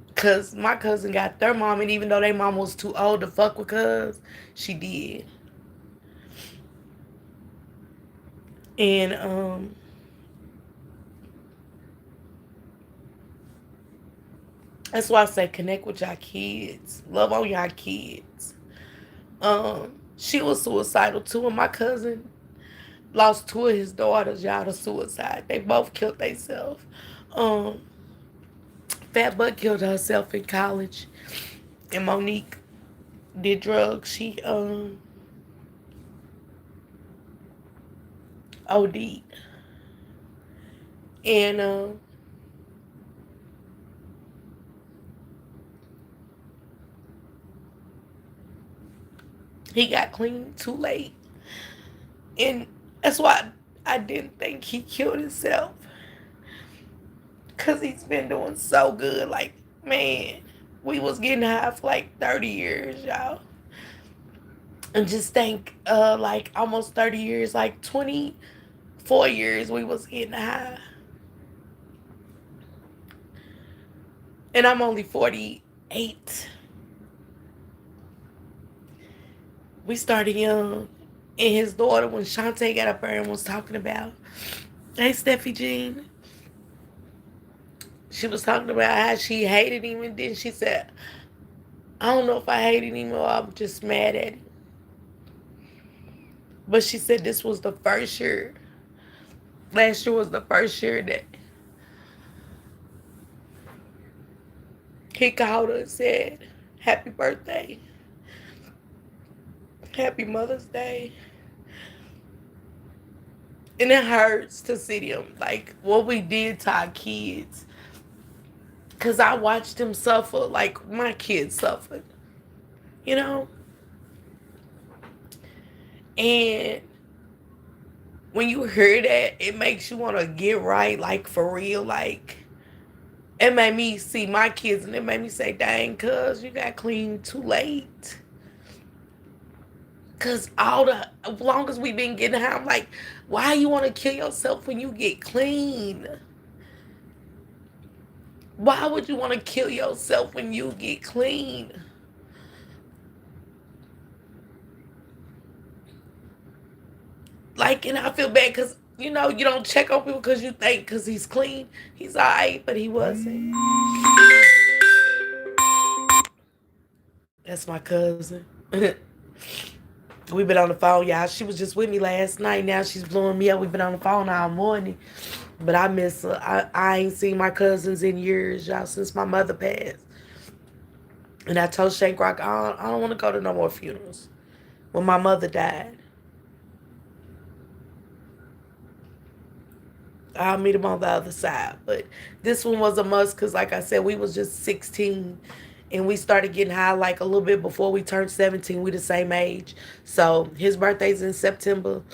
because my cousin got their mom, and even though their mom was too old to fuck with cuz, she did. And that's why I say connect with y'all kids. Love on y'all kids. She was suicidal too, and my cousin lost two of his daughters, y'all, to suicide. They both killed themselves. Um, Fat Butt killed herself in college, and Monique did drugs. She OD'd, and he got clean too late, and that's why I didn't think he killed himself, cause he's been doing so good. Like, man, we was getting high for like 30 years, y'all. And just think, like almost 30 years, like 24 years we was getting high. And I'm only 48. We started young. And his daughter, when Shantae got up there and was talking about, hey, Steffi Jean, she was talking about how she hated him. And then she said, I don't know if I hated him or I'm just mad at him. But she said this was the first year. Last year was the first year that he called her and said, happy birthday. Happy Mother's Day. And it hurts to see them, like, what we did to our kids. Because I watched them suffer like my kids suffered, you know? And when you hear that, it makes you want to get right, like, for real. Like, it made me see my kids, and it made me say, dang, cuz, you got clean too late. Cause all the as long as we been getting high, I'm like, why you want to kill yourself when you get clean? Why would you want to kill yourself when you get clean? Like, and I feel bad because you know you don't check on people because you think because he's clean, he's alright, but he wasn't. That's my cousin. We've been on the phone, y'all. She was just with me last night. Now she's blowing me up. We've been on the phone all morning. But I miss her. I ain't seen my cousins in years, y'all, since my mother passed. And I told Shank Rock, I don't want to go to no more funerals. When my mother died, I'll meet him on the other side. But this one was a must because, like I said, we was just 16. And we started getting high like a little bit before we turned 17. We the same age. So his birthday's in September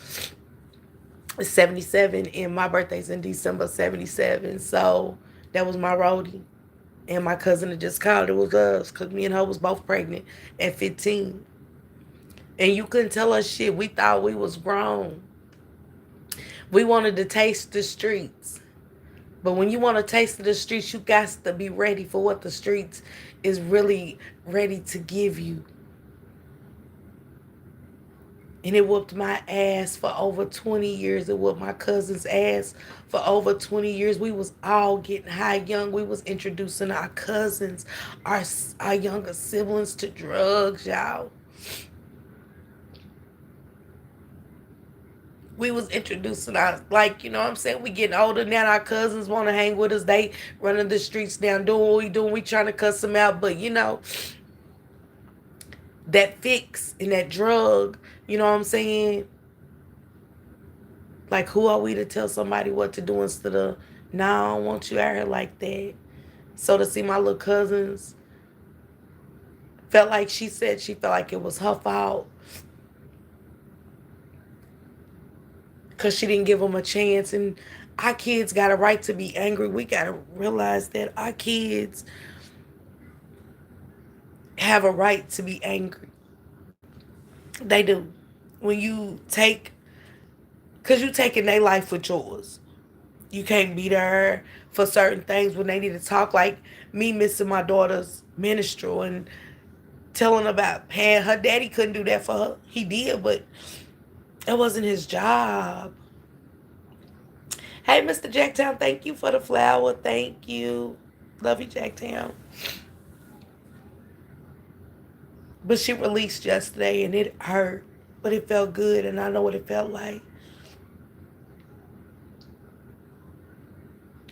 77. And my birthday's in December 77. So that was my roadie. And my cousin had just called. It was us because me and her was both pregnant at 15. And you couldn't tell us shit. We thought we was grown. We wanted to taste the streets. But when you want to taste the streets, you got to be ready for what the streets is really ready to give you. And it whooped my ass for over 20 years. It whooped my cousin's ass for over 20 years. We was all getting high young. We was introducing our cousins, our younger siblings to drugs, y'all. We was introducing our, like, you know what I'm saying? We getting older now. Our cousins want to hang with us. They running the streets down, doing what we doing. We trying to cuss them out. But, you know, that fix and that drug, you know what I'm saying? Like, who are we to tell somebody what to do instead of, nah, I don't want you out here like that. So to see my little cousins, felt like she said she felt like it was her fault. Because she didn't give them a chance. And our kids got a right to be angry. We got to realize that our kids have a right to be angry. They do. When you take, because you taking their life with yours. You can't be there for certain things when they need to talk. Like me missing my daughter's menstrual and telling about paying her daddy couldn't do that for her. He did, but it wasn't his job. Hey, Mr. Jacktown, thank you for the flower. Thank you. Love you, Jacktown. But she released yesterday and it hurt, but it felt good and I know what it felt like.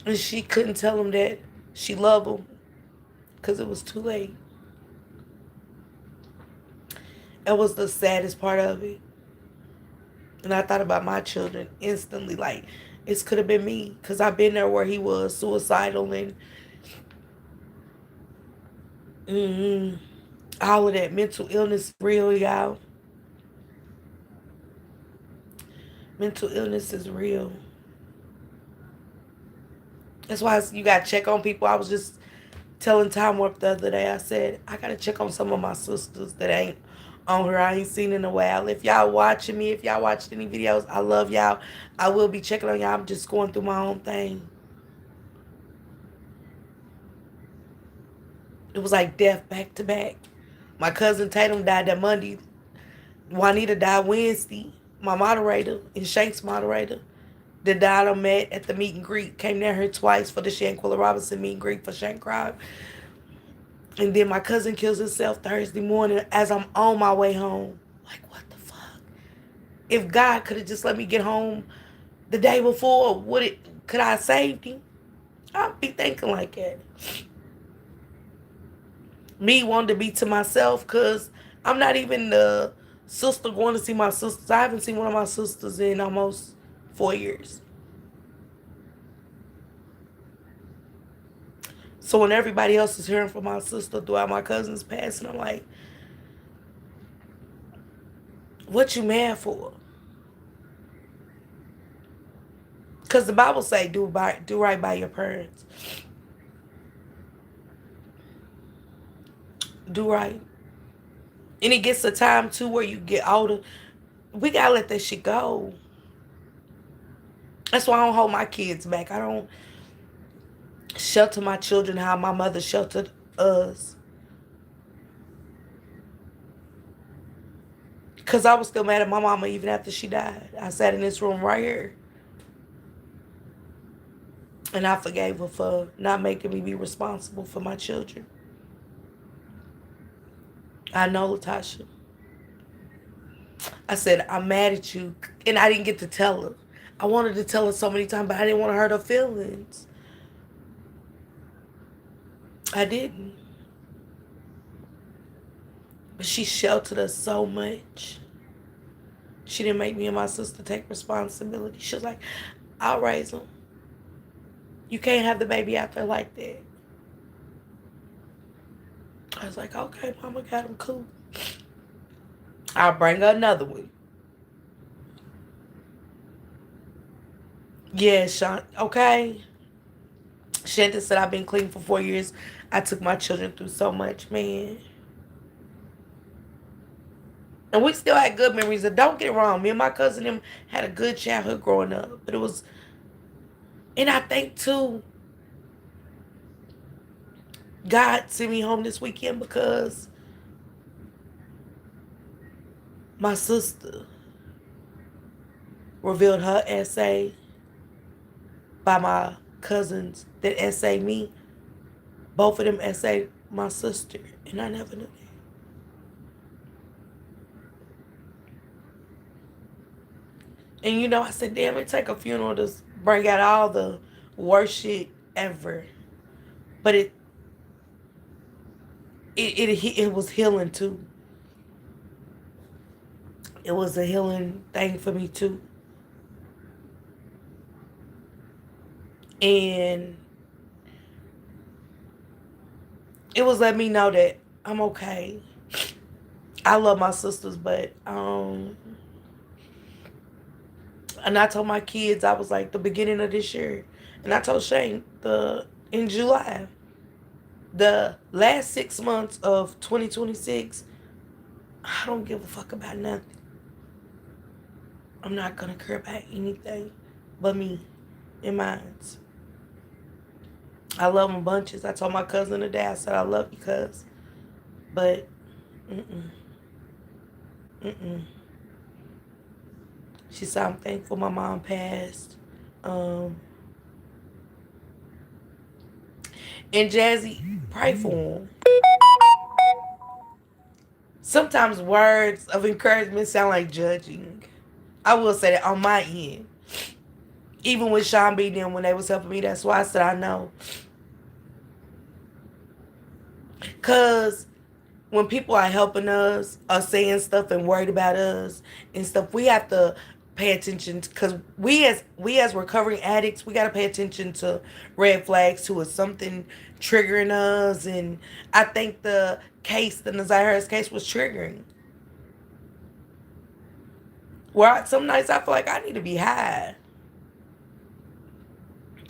And she couldn't tell him that she loved him because it was too late. It was the saddest part of it. And I thought about my children instantly, like, it could have been me because I've been there where he was suicidal and all of that. Mental illness is real, y'all. Mental illness is real. That's why you got to check on people. I was just telling Time Warp the other day, I said, I got to check on some of my sisters that ain't on her. I ain't seen in a while. If y'all watching me, if y'all watched any videos, I love y'all. I will be checking on y'all. I'm just going through my own thing. It was like death back to back. My cousin Tatum died that Monday. Juanita died Wednesday. My moderator and Shank's moderator. The died I met at the meet and greet. Came down here twice for the Shanquilla Robinson meet and greet for Shank Crowd. And then my cousin kills himself Thursday morning as I'm on my way home. Like, what the fuck? If God could have just let me get home the day before, could I have saved him? I'd be thinking like that. Me wanting to be to myself because I'm not even the sister going to see my sisters. I haven't seen one of my sisters in almost 4 years. So when everybody else is hearing from my sister throughout my cousin's passing, I'm like, what you mad for? Because the Bible say do right by your parents. Do right. And it gets a time too where you get older. We gotta let that shit go. That's why I don't hold my kids back. I don't shelter my children how my mother sheltered us. Because I was still mad at my mama even after she died. I sat in this room right here. And I forgave her for not making me be responsible for my children. I know, Latasha. I said, I'm mad at you. And I didn't get to tell her. I wanted to tell her so many times, but I didn't want to hurt her feelings. I didn't. But she sheltered us so much. She didn't make me and my sister take responsibility. She was like, I'll raise them. You can't have the baby out there like that. I was like, okay, mama got him, cool. I'll bring her another one. Yeah, Sean, okay. Shanta said I've been clean for 4 years. I took my children through so much, man. And we still had good memories. And don't get it wrong, me and my cousin them had a good childhood growing up. But it was, and I think too, God sent me home this weekend because my sister revealed her essay by my cousins that essay me. Both of them essayed my sister, and I never knew that. And you know, I said, damn, it take a funeral to bring out all the worst shit ever. But it was healing too. It was a healing thing for me too. And it was letting me know that I'm okay. I love my sisters, but and I told my kids, I was like the beginning of this year, and I told Shane in July, The last 6 months of 2026, I don't give a fuck about nothing. I'm not gonna care about anything but me and mine. I love them bunches. I told my cousin today, I said, I love you, cuz. But, mm-mm, mm-mm. She said, I'm thankful my mom passed. Um, and Jazzy, pray for him. Sometimes words of encouragement sound like judging. I will say that on my end. Even with Sean B. them when they was helping me, that's why I said I know. Cause when people are helping us or saying stuff and worried about us and stuff, we have to pay attention because we as recovering addicts, we got to pay attention to red flags to it, something triggering us. And I think the Nazir Harris case was triggering. Where some nights I feel like I need to be high.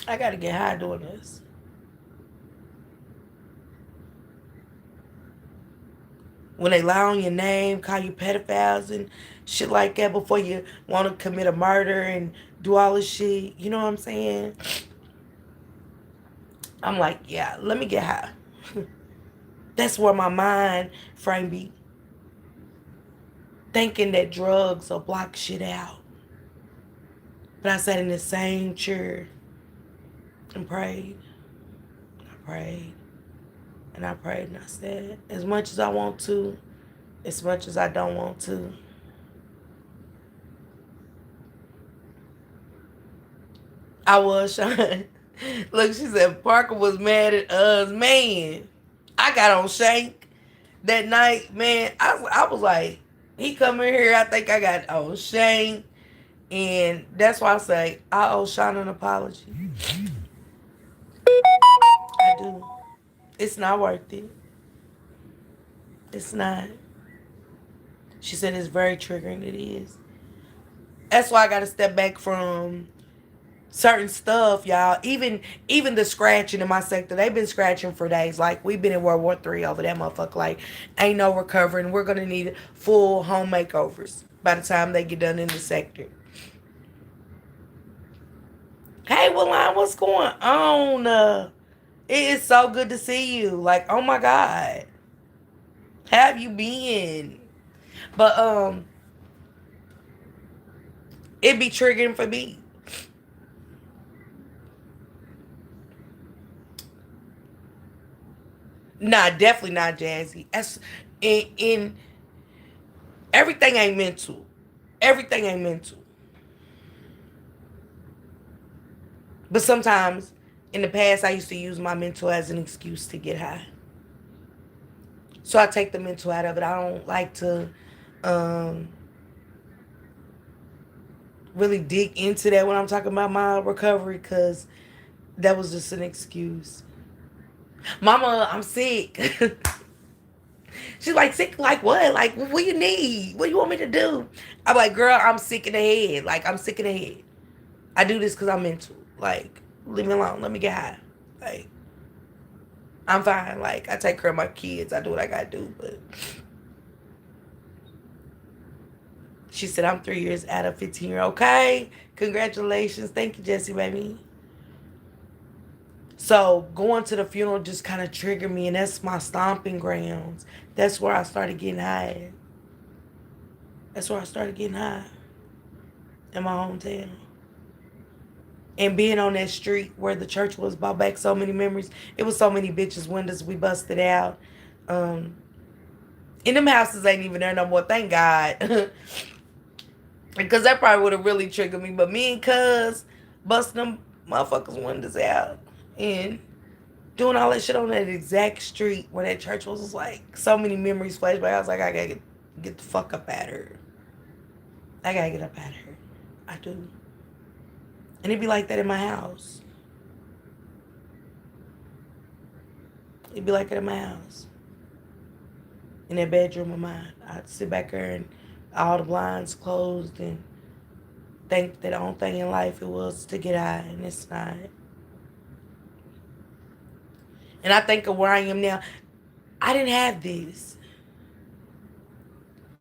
I got to get high doing this. When they lie on your name, call you pedophiles and shit like that before you want to commit a murder and do all this shit. You know what I'm saying? I'm like, yeah, let me get high. That's where my mind frame be. Thinking that drugs will block shit out. But I sat in the same chair and prayed. I prayed. And I prayed and I said, as much as I want to, as much as I don't want to. I was trying. Look, she said Parker was mad at us. Man, I got on Shank that night, man. I was like, he come in here, I think I got on Shank. And that's why I say I owe Sean an apology. I do. It's not worth it. It's not. She said it's very triggering. It is. That's why I got to step back from certain stuff, y'all. Even the scratching in my sector, they've been scratching for days. Like, we've been in World War III over that motherfucker. Like, ain't no recovering. We're gonna need full home makeovers by the time they get done in the sector. Hey, Willine, what's going on? It is so good to see you. Like, oh my God, have you been? But it be triggering for me. Nah, definitely not Jazzy. That's in everything ain't mental. Everything ain't mental. But sometimes in the past I used to use my mental as an excuse to get high. So I take the mental out of it. I don't like to um really dig into that when I'm talking about my recovery because that was just an excuse. Mama, I'm sick. She's like, sick like what? Like, what you need? What you want me to do? I'm like, girl, I'm sick in the head. Like, I'm sick in the head. I do this because I'm mental. Like, leave me alone. Let me get high. Like, I'm fine. Like, I take care of my kids. I do what I gotta do. But she said, I'm 3 years out of 15 year. Okay. Congratulations. Thank you, Jessie, baby. So going to the funeral just kind of triggered me, and that's my stomping grounds. That's where I started getting high. That's where I started getting high in my hometown. And being on that street where the church was, brought back so many memories. It was so many bitches' windows we busted out. And them houses ain't even there no more, thank God. Because that probably would have really triggered me. But me and cuz busting them motherfuckers' windows out. And doing all that shit on that exact street where that church was like so many memories flash back. I was like, I gotta get the fuck up out of here. I gotta get up out of here. I do. And it'd be like that in my house. It'd be like that in my house. In that bedroom of mine. I'd sit back there and all the blinds closed and think that the only thing in life it was to get high, and it's not. And I think of where I am now. I didn't have this.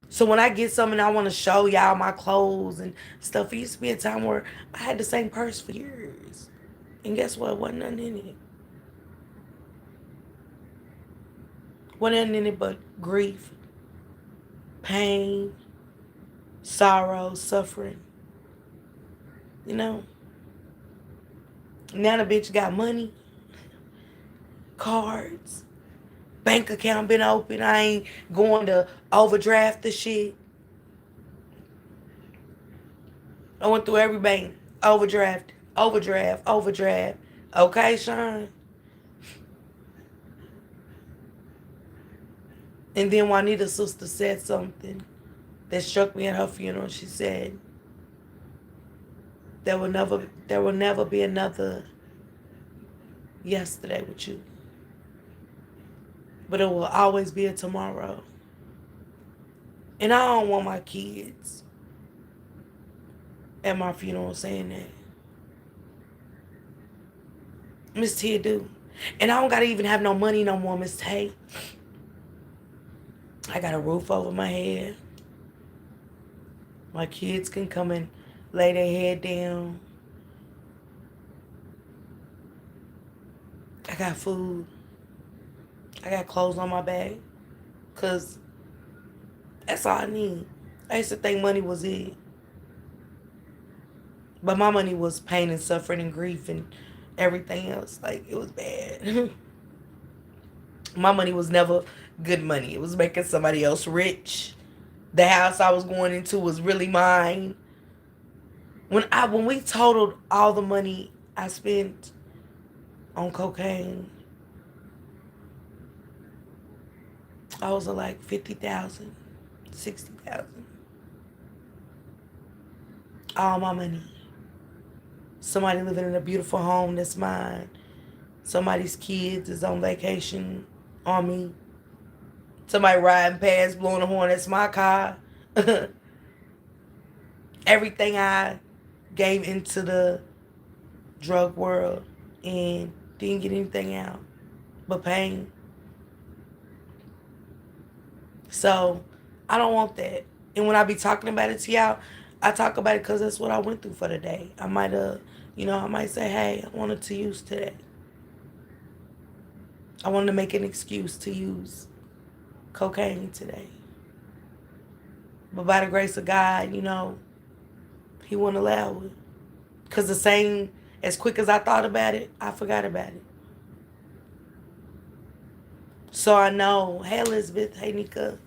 So when I get something, I want to show y'all my clothes and stuff. It used to be a time where I had the same purse for years. And guess what? Wasn't nothing in it. Wasn't nothing in it but grief, pain, sorrow, suffering. You know? Now the bitch got money, cards, bank account been open. I ain't going to overdraft the shit. I went through every bank. Overdraft, overdraft, overdraft. Okay, Sean? And then Juanita's sister said something that struck me at her funeral. She said, there will never be another yesterday with you. But it will always be a tomorrow. And I don't want my kids at my funeral saying that. Miss Tia do. And I don't gotta even have no money no more, Miss Tay. I got a roof over my head. My kids can come and lay their head down. I got food. I got clothes on my back. Because that's all I need. I used to think money was it. But my money was pain and suffering and grief and everything else. Like, it was bad. My money was never good money. It was making somebody else rich. The house I was going into was really mine. When we totaled all the money I spent on cocaine, I was at like 50,000, 60,000. All my money. Somebody living in a beautiful home that's mine. Somebody's kids is on vacation on me. Somebody riding past, blowing a horn, that's my car. Everything I gave into the drug world and didn't get anything out but pain. So I don't want that. And when I be talking about it to y'all, I talk about it because that's what I went through for the day. I might say, hey, I wanted to use today. I wanted to make an excuse to use cocaine today. But by the grace of God, he wouldn't allow it. Because as quick as I thought about it, I forgot about it. So I know, hey Elizabeth, hey Nika,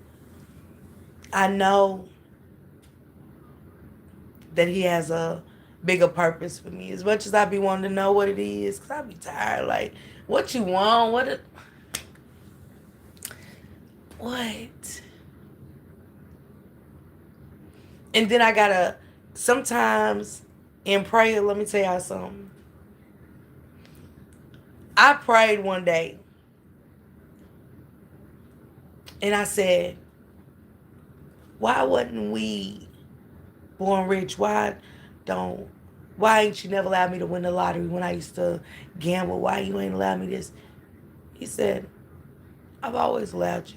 I know that he has a bigger purpose for me. As much as I be wanting to know what it is, because I be tired, like, what you want, what? And then I gotta, sometimes in prayer, let me tell y'all something. I prayed one day, and I said, why wasn't we born rich? Why ain't you never allowed me to win the lottery when I used to gamble? Why you ain't allowed me this? He said, I've always allowed you.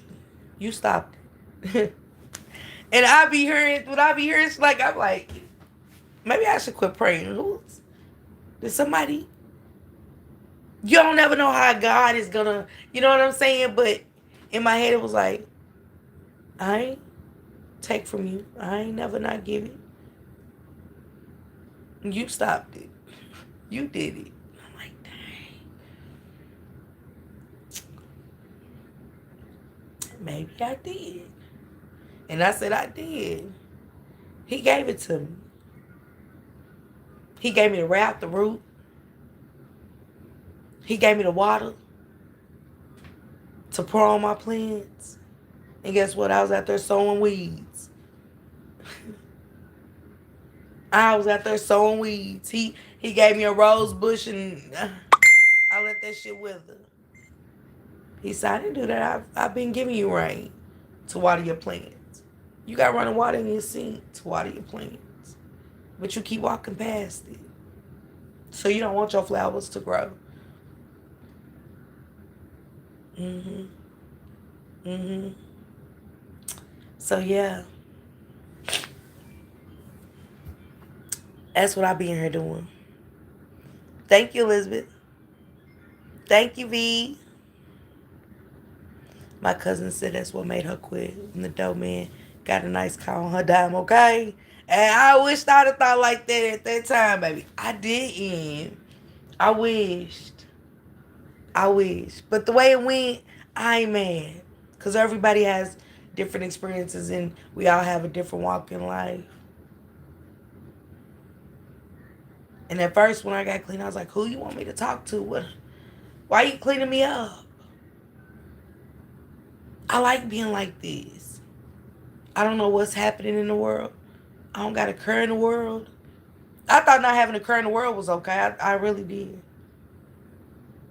You stopped it. And when I be hearing, I'm like, maybe I should quit praying. Did somebody, you don't never know how God is gonna, you know what I'm saying? But in my head, it was like, I ain't take from you. I ain't never not give it. You stopped it. You did it. I'm like, dang. Maybe I did. And I said I did. He gave it to me. He gave me the route, the route. He gave me the water to pour on my plants. And guess what? I was out there sowing weeds. I was out there sowing weeds. He gave me a rose bush and I let that shit wither. He said, I didn't do that. I've been giving you rain to water your plants. You got running water in your sink to water your plants. But you keep walking past it. So you don't want your flowers to grow. Mm-hmm. Mm-hmm. So yeah, that's what I be in here doing. Thank you, Elizabeth. Thank you, V. My cousin said that's what made her quit. When the dope man got a nice car on her dime, okay? And I wished I'd have thought like that at that time, baby. I didn't. I wished. I wish. But the way it went, I ain't mad. Because everybody has different experiences and we all have a different walk in life. And at first, when I got clean, I was like, who you want me to talk to? What? Why you cleaning me up? I like being like this. I don't know what's happening in the world. I don't got a cur in the world. I thought not having a cur in the world was okay. I really did.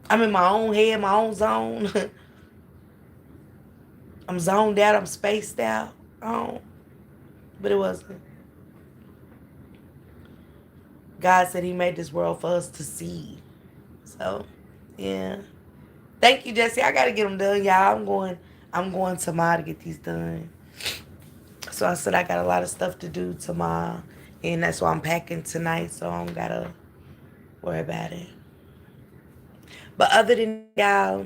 I'm in my own head, my own zone. I'm zoned out. I'm spaced out. But it wasn't. God said he made this world for us to see. So, yeah. Thank you, Jesse. I gotta get them done, y'all. I'm going tomorrow to get these done. So I said I got a lot of stuff to do tomorrow. And that's why I'm packing tonight, so I don't gotta worry about it. But other than that, y'all,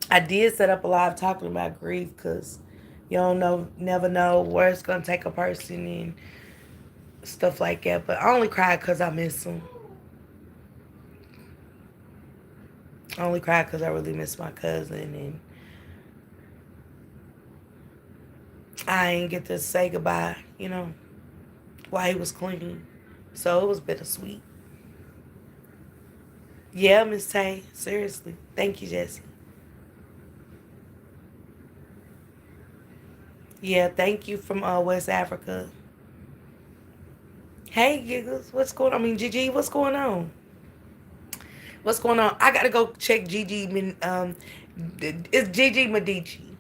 I did set up a live talking about grief because you don't know, never know where it's gonna take a person and stuff like that. But I only cried because I miss them. I only cried because I really miss my cousin and I ain't get to say goodbye, while he was clean. So it was bittersweet. Yeah, Miss Tay. Seriously. Thank you, Jesse. Yeah, thank you from West Africa. Hey, Giggles. What's going on? I mean, Gigi, what's going on? What's going on? I gotta go check Gigi. It's Gigi Medici.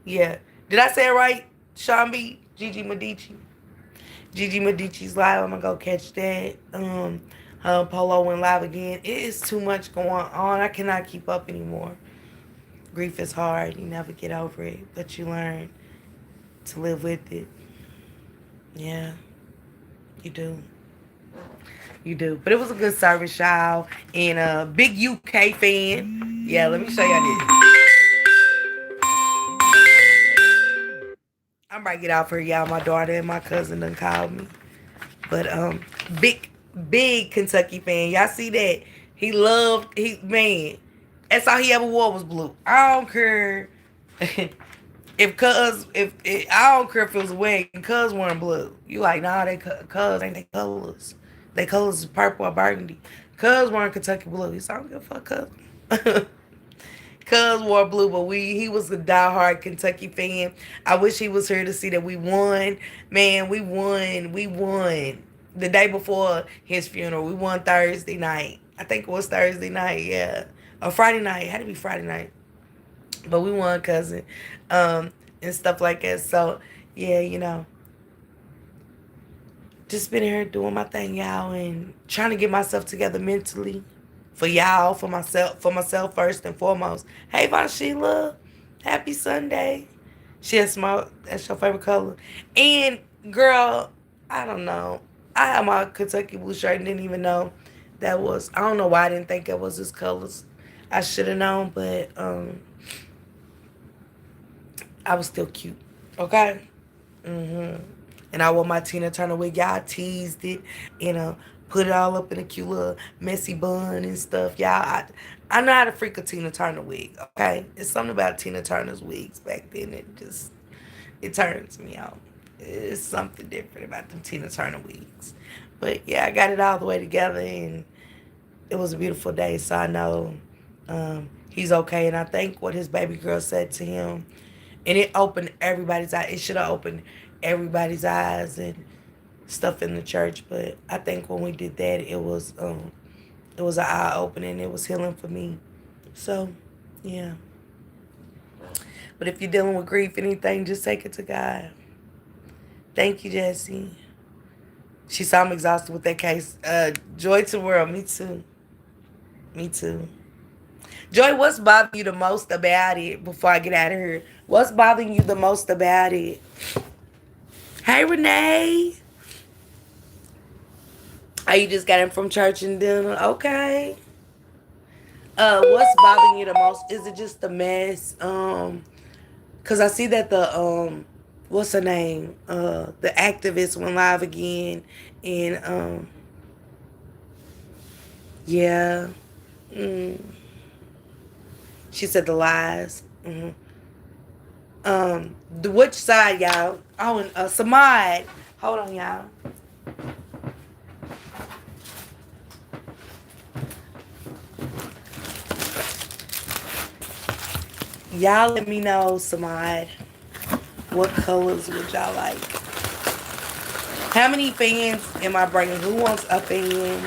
Yeah. Did I say it right? Shambi? Gigi Medici. Gigi Medici's live. I'm gonna go catch that. Polo went live again. It is too much going on. I cannot keep up anymore. Grief is hard. You never get over it, but you learn to live with it. Yeah, you do. You do. But it was a good service, y'all. And a big UK fan. Yeah, let me show y'all this. I'm about to get off here, y'all. My daughter and my cousin done called me. But big, big Kentucky fan. Y'all see that? Man. That's all he ever wore was blue. I don't care I don't care if it was wet and cuz weren't blue. You like, nah, they cuz ain't they colors. They colors is purple or burgundy. Cuz weren't Kentucky blue. He said, I don't give a fuck cuz. Cuz wore blue, but he was a diehard Kentucky fan. I wish he was here to see that we won. Man, we won. We won. The day before his funeral, we won Thursday night. I think it was Thursday night, yeah. Or Friday night. It had to be Friday night. But we won, cousin. And stuff like that. So, yeah, just been here doing my thing, y'all, and trying to get myself together mentally. For y'all, for myself first and foremost. Hey, Von Sheila. Happy Sunday. She has smoke. That's your favorite color. And, girl, I don't know. I had my Kentucky blue shirt and didn't even know I don't know why I didn't think it was his colors. I should have known, but I was still cute. Okay? And I wore my Tina Turner wig. Y'all teased it, put it all up in a cute little messy bun and stuff. Y'all, I know how to freak a Tina Turner wig, okay? It's something about Tina Turner's wigs back then. It turns me on. It's something different about them Tina Turner wigs. But yeah, I got it all the way together and it was a beautiful day. So I know he's okay. And I think what his baby girl said to him, and it opened everybody's eyes. It should have opened everybody's eyes and stuff in the church. But I think when we did that, it was an eye opening. It was healing for me. So, yeah. But if you're dealing with grief, anything, just take it to God. Thank you, Jesse. She saw I'm exhausted with that case. Joy to the world. Me too. Me too. Joy, what's bothering you the most about it before I get out of here? What's bothering you the most about it? Hey, Renee. Oh, you just got in from church and dinner? Okay. What's bothering you the most? Is it just the mess? Cause I see that the what's her name? The activist went live again, and yeah, mm, she said the lies. Which side, y'all? Oh, and Samad. Hold on, y'all. Y'all let me know, Samad. What colors would y'all like? How many fans am I bringing? Who wants a fan?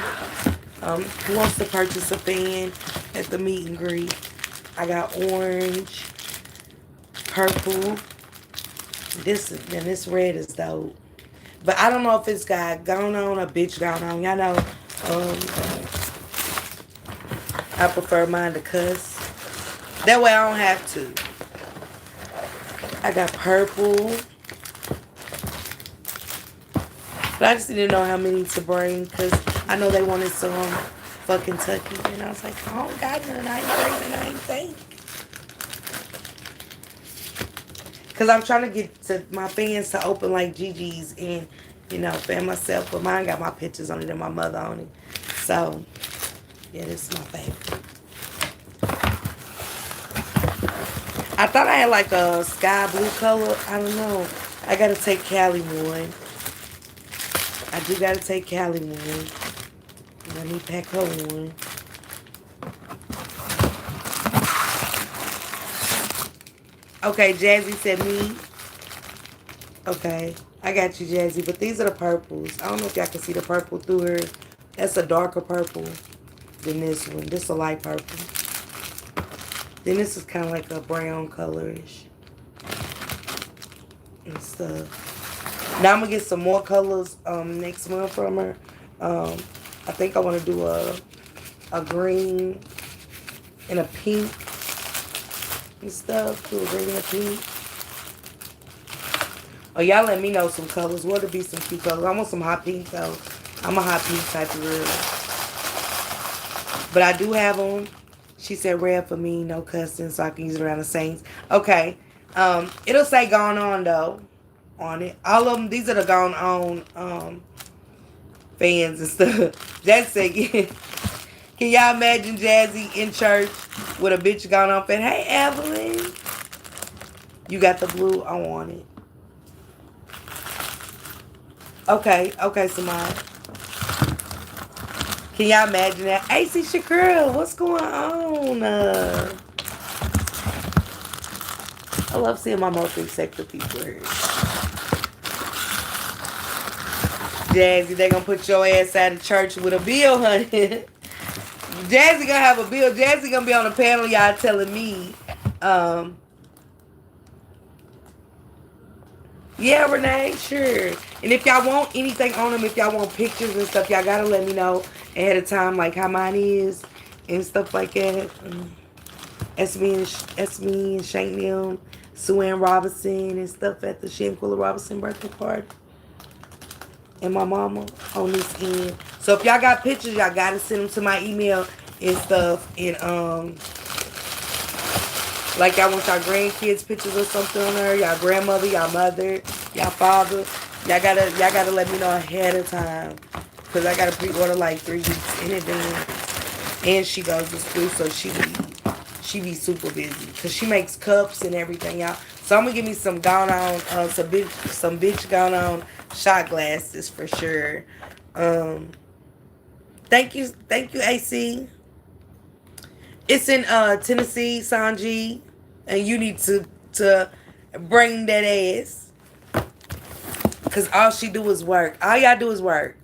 Who wants to purchase a fan at the meet and greet? I got orange, purple. This red is dope. But I don't know if it's got gone on or bitch gone on. Y'all know, I prefer mine to cuss. That way I don't have to. I got purple. But I just didn't know how many to bring because I know they wanted some fucking Kentucky. And I was like, I don't got none. I ain't bringing. I ain't think. Because I'm trying to get to my fans to open like Gigi's and, fan myself. But mine got my pictures on it and my mother on it. So, yeah, this is my favorite. I thought I had like a sky blue color. I don't know. I got to take Cali one. I do got to take Cali one. Let me pack her one. Okay, Jazzy said me. Okay, I got you, Jazzy. But these are the purples. I don't know if y'all can see the purple through her. That's a darker purple than this one. This is a light purple. Then this is kind of like a brown colorish and stuff. Now I'm gonna get some more colors next month from her. I think I want to do a green and a pink and stuff. Do a green and a pink. Oh, y'all let me know some colors. What'll be some cute colors? I want some hot pink though. I'm a hot pink type of girl. But I do have them. She said red for me, no cussing, so I can use it around the Saints. Okay. It'll say gone on though on it. All of them, these are the gone on fans and stuff. Jazzy said, can y'all imagine Jazzy in church with a bitch gone on fan? Hey, Evelyn. You got the blue? I want it. Okay, Samad. Can y'all imagine that? AC Shakira, what's going on? I love seeing my multi-sector people here. Jazzy, they gonna put your ass out of church with a bill, honey. Jazzy gonna have a bill. Jazzy gonna be on the panel, y'all telling me. Yeah, Renee, sure. And if y'all want anything on them, if y'all want pictures and stuff, y'all gotta let me know ahead of time, like how mine is and stuff like that. Esme and Shank them, Sue Ann Robinson and stuff at the Shanquilla Robinson birthday party. And my mama on this end. So if y'all got pictures, y'all gotta send them to my email and stuff. And like y'all want y'all grandkids pictures or something on her, y'all grandmother, y'all mother, y'all father. Y'all gotta let me know ahead of time. Cause I gotta pre-order like 3 weeks in advance. And she goes to school, so she be super busy. Cause she makes cups and everything, y'all. So I'm gonna give me some gone on, some bitch gone on shot glasses for sure. Thank you, AC. It's in Tennessee, Sanji, and you need to bring that ass. Cause all she do is work. All y'all do is work.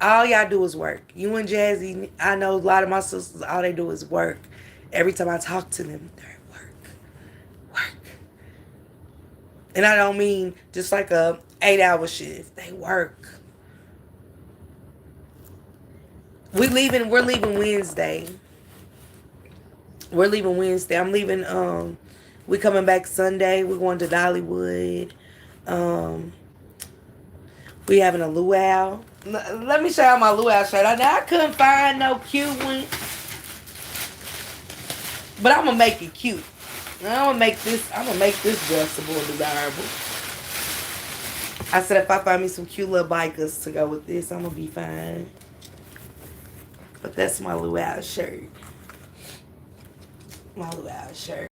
All y'all do is work. You and Jazzy, I know a lot of my sisters, all they do is work. Every time I talk to them, they're at work. And I don't mean just like a 8-hour shift. They work. We're leaving Wednesday. We're leaving Wednesday. I'm leaving. We coming back Sunday. We're going to Dollywood. Um, we having a luau. Let me show y'all my luau shirt. I couldn't find no cute one, but I'm gonna make it cute. I'm gonna make this. I'm gonna make this dressable and desirable. I said if I find me some cute little bikers to go with this, I'm gonna be fine. But that's my luau shirt. My luau shirt.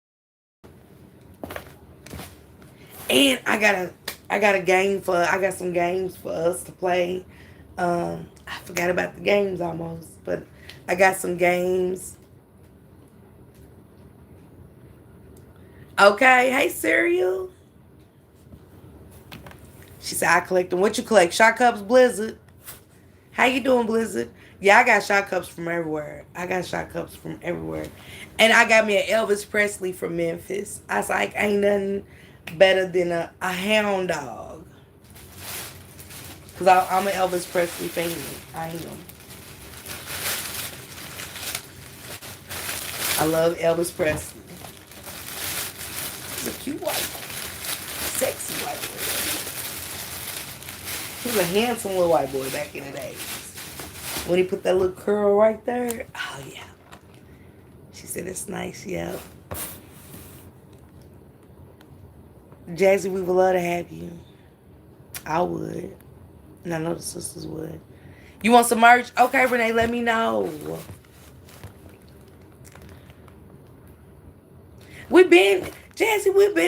And I got some games for us to play. I forgot about the games almost, but I got some games. Okay, hey cereal. She said I collect them. What you collect? Shot cups, Blizzard. How you doing, Blizzard? Yeah, I got shot cups from everywhere. I got shot cups from everywhere. And I got me an Elvis Presley from Memphis. I was like, ain't nothing better than a hound dog. Because I'm an Elvis Presley fan. I am. I love Elvis Presley. He's a cute white boy. Sexy white boy. He was a handsome little white boy back in the days. When he put that little curl right there. Oh, yeah. She said it's nice, yeah. Jazzy, we would love to have you. I would. And I know the sisters would. You want some merch? Okay, Renee, let me know. We've been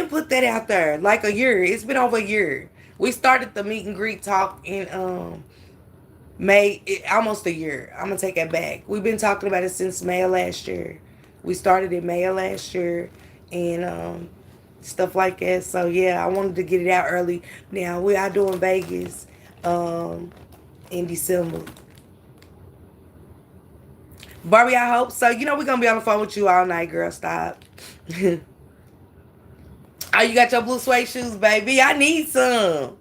put that out there like a year. It's been over a year. We started the meet and greet talk in May, almost a year. I'm gonna take it back. We've been talking about it since May of last year. We started in May of last year, and stuff like that. So yeah, I wanted to get it out early. Now we are doing Vegas in December. Barbie, I hope so. You know we're gonna be on the phone with you all night, girl. Stop. Oh, you got your blue suede shoes, baby. I need some.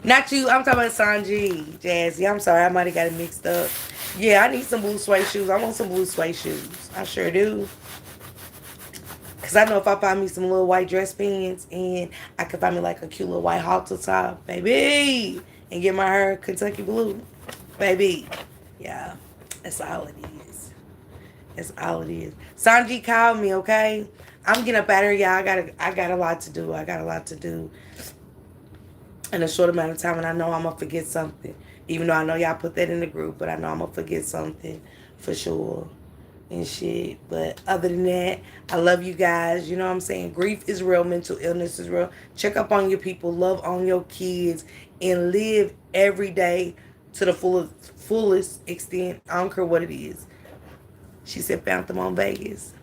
Not you. I'm talking about Sanji, Jazzy. I'm sorry. I might have got it mixed up. Yeah, I need some blue suede shoes. I want some blue suede shoes. I sure do. Because I know if I find me some little white dress pants and I could find me like a cute little white halter top, baby, and get my hair Kentucky blue, baby. Yeah, that's all it is. That's all it is. Sanji called me, okay? I'm getting up out of here, y'all. I got a lot to do. I got a lot to do in a short amount of time, and I know I'm going to forget something. Even though I know y'all put that in the group, but I know I'm going to forget something for sure and shit. But other than that, I love you guys. You know what I'm saying? Grief is real. Mental illness is real. Check up on your people. Love on your kids. And live every day to the fullest extent. I don't care what it is. She said found them on Vegas.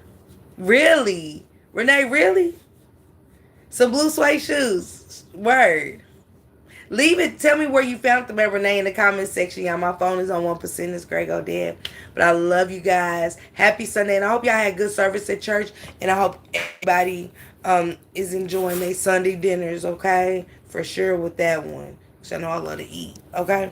Really? Renee, really? Some blue suede shoes. Word. Leave it. Tell me where you found them at, Renee, in the comment section. Y'all, my phone is on 1%. It's Greg O'Deb. But I love you guys. Happy Sunday. And I hope y'all had good service at church. And I hope everybody is enjoying their Sunday dinners, okay? For sure with that one. Because I know I love to eat, okay?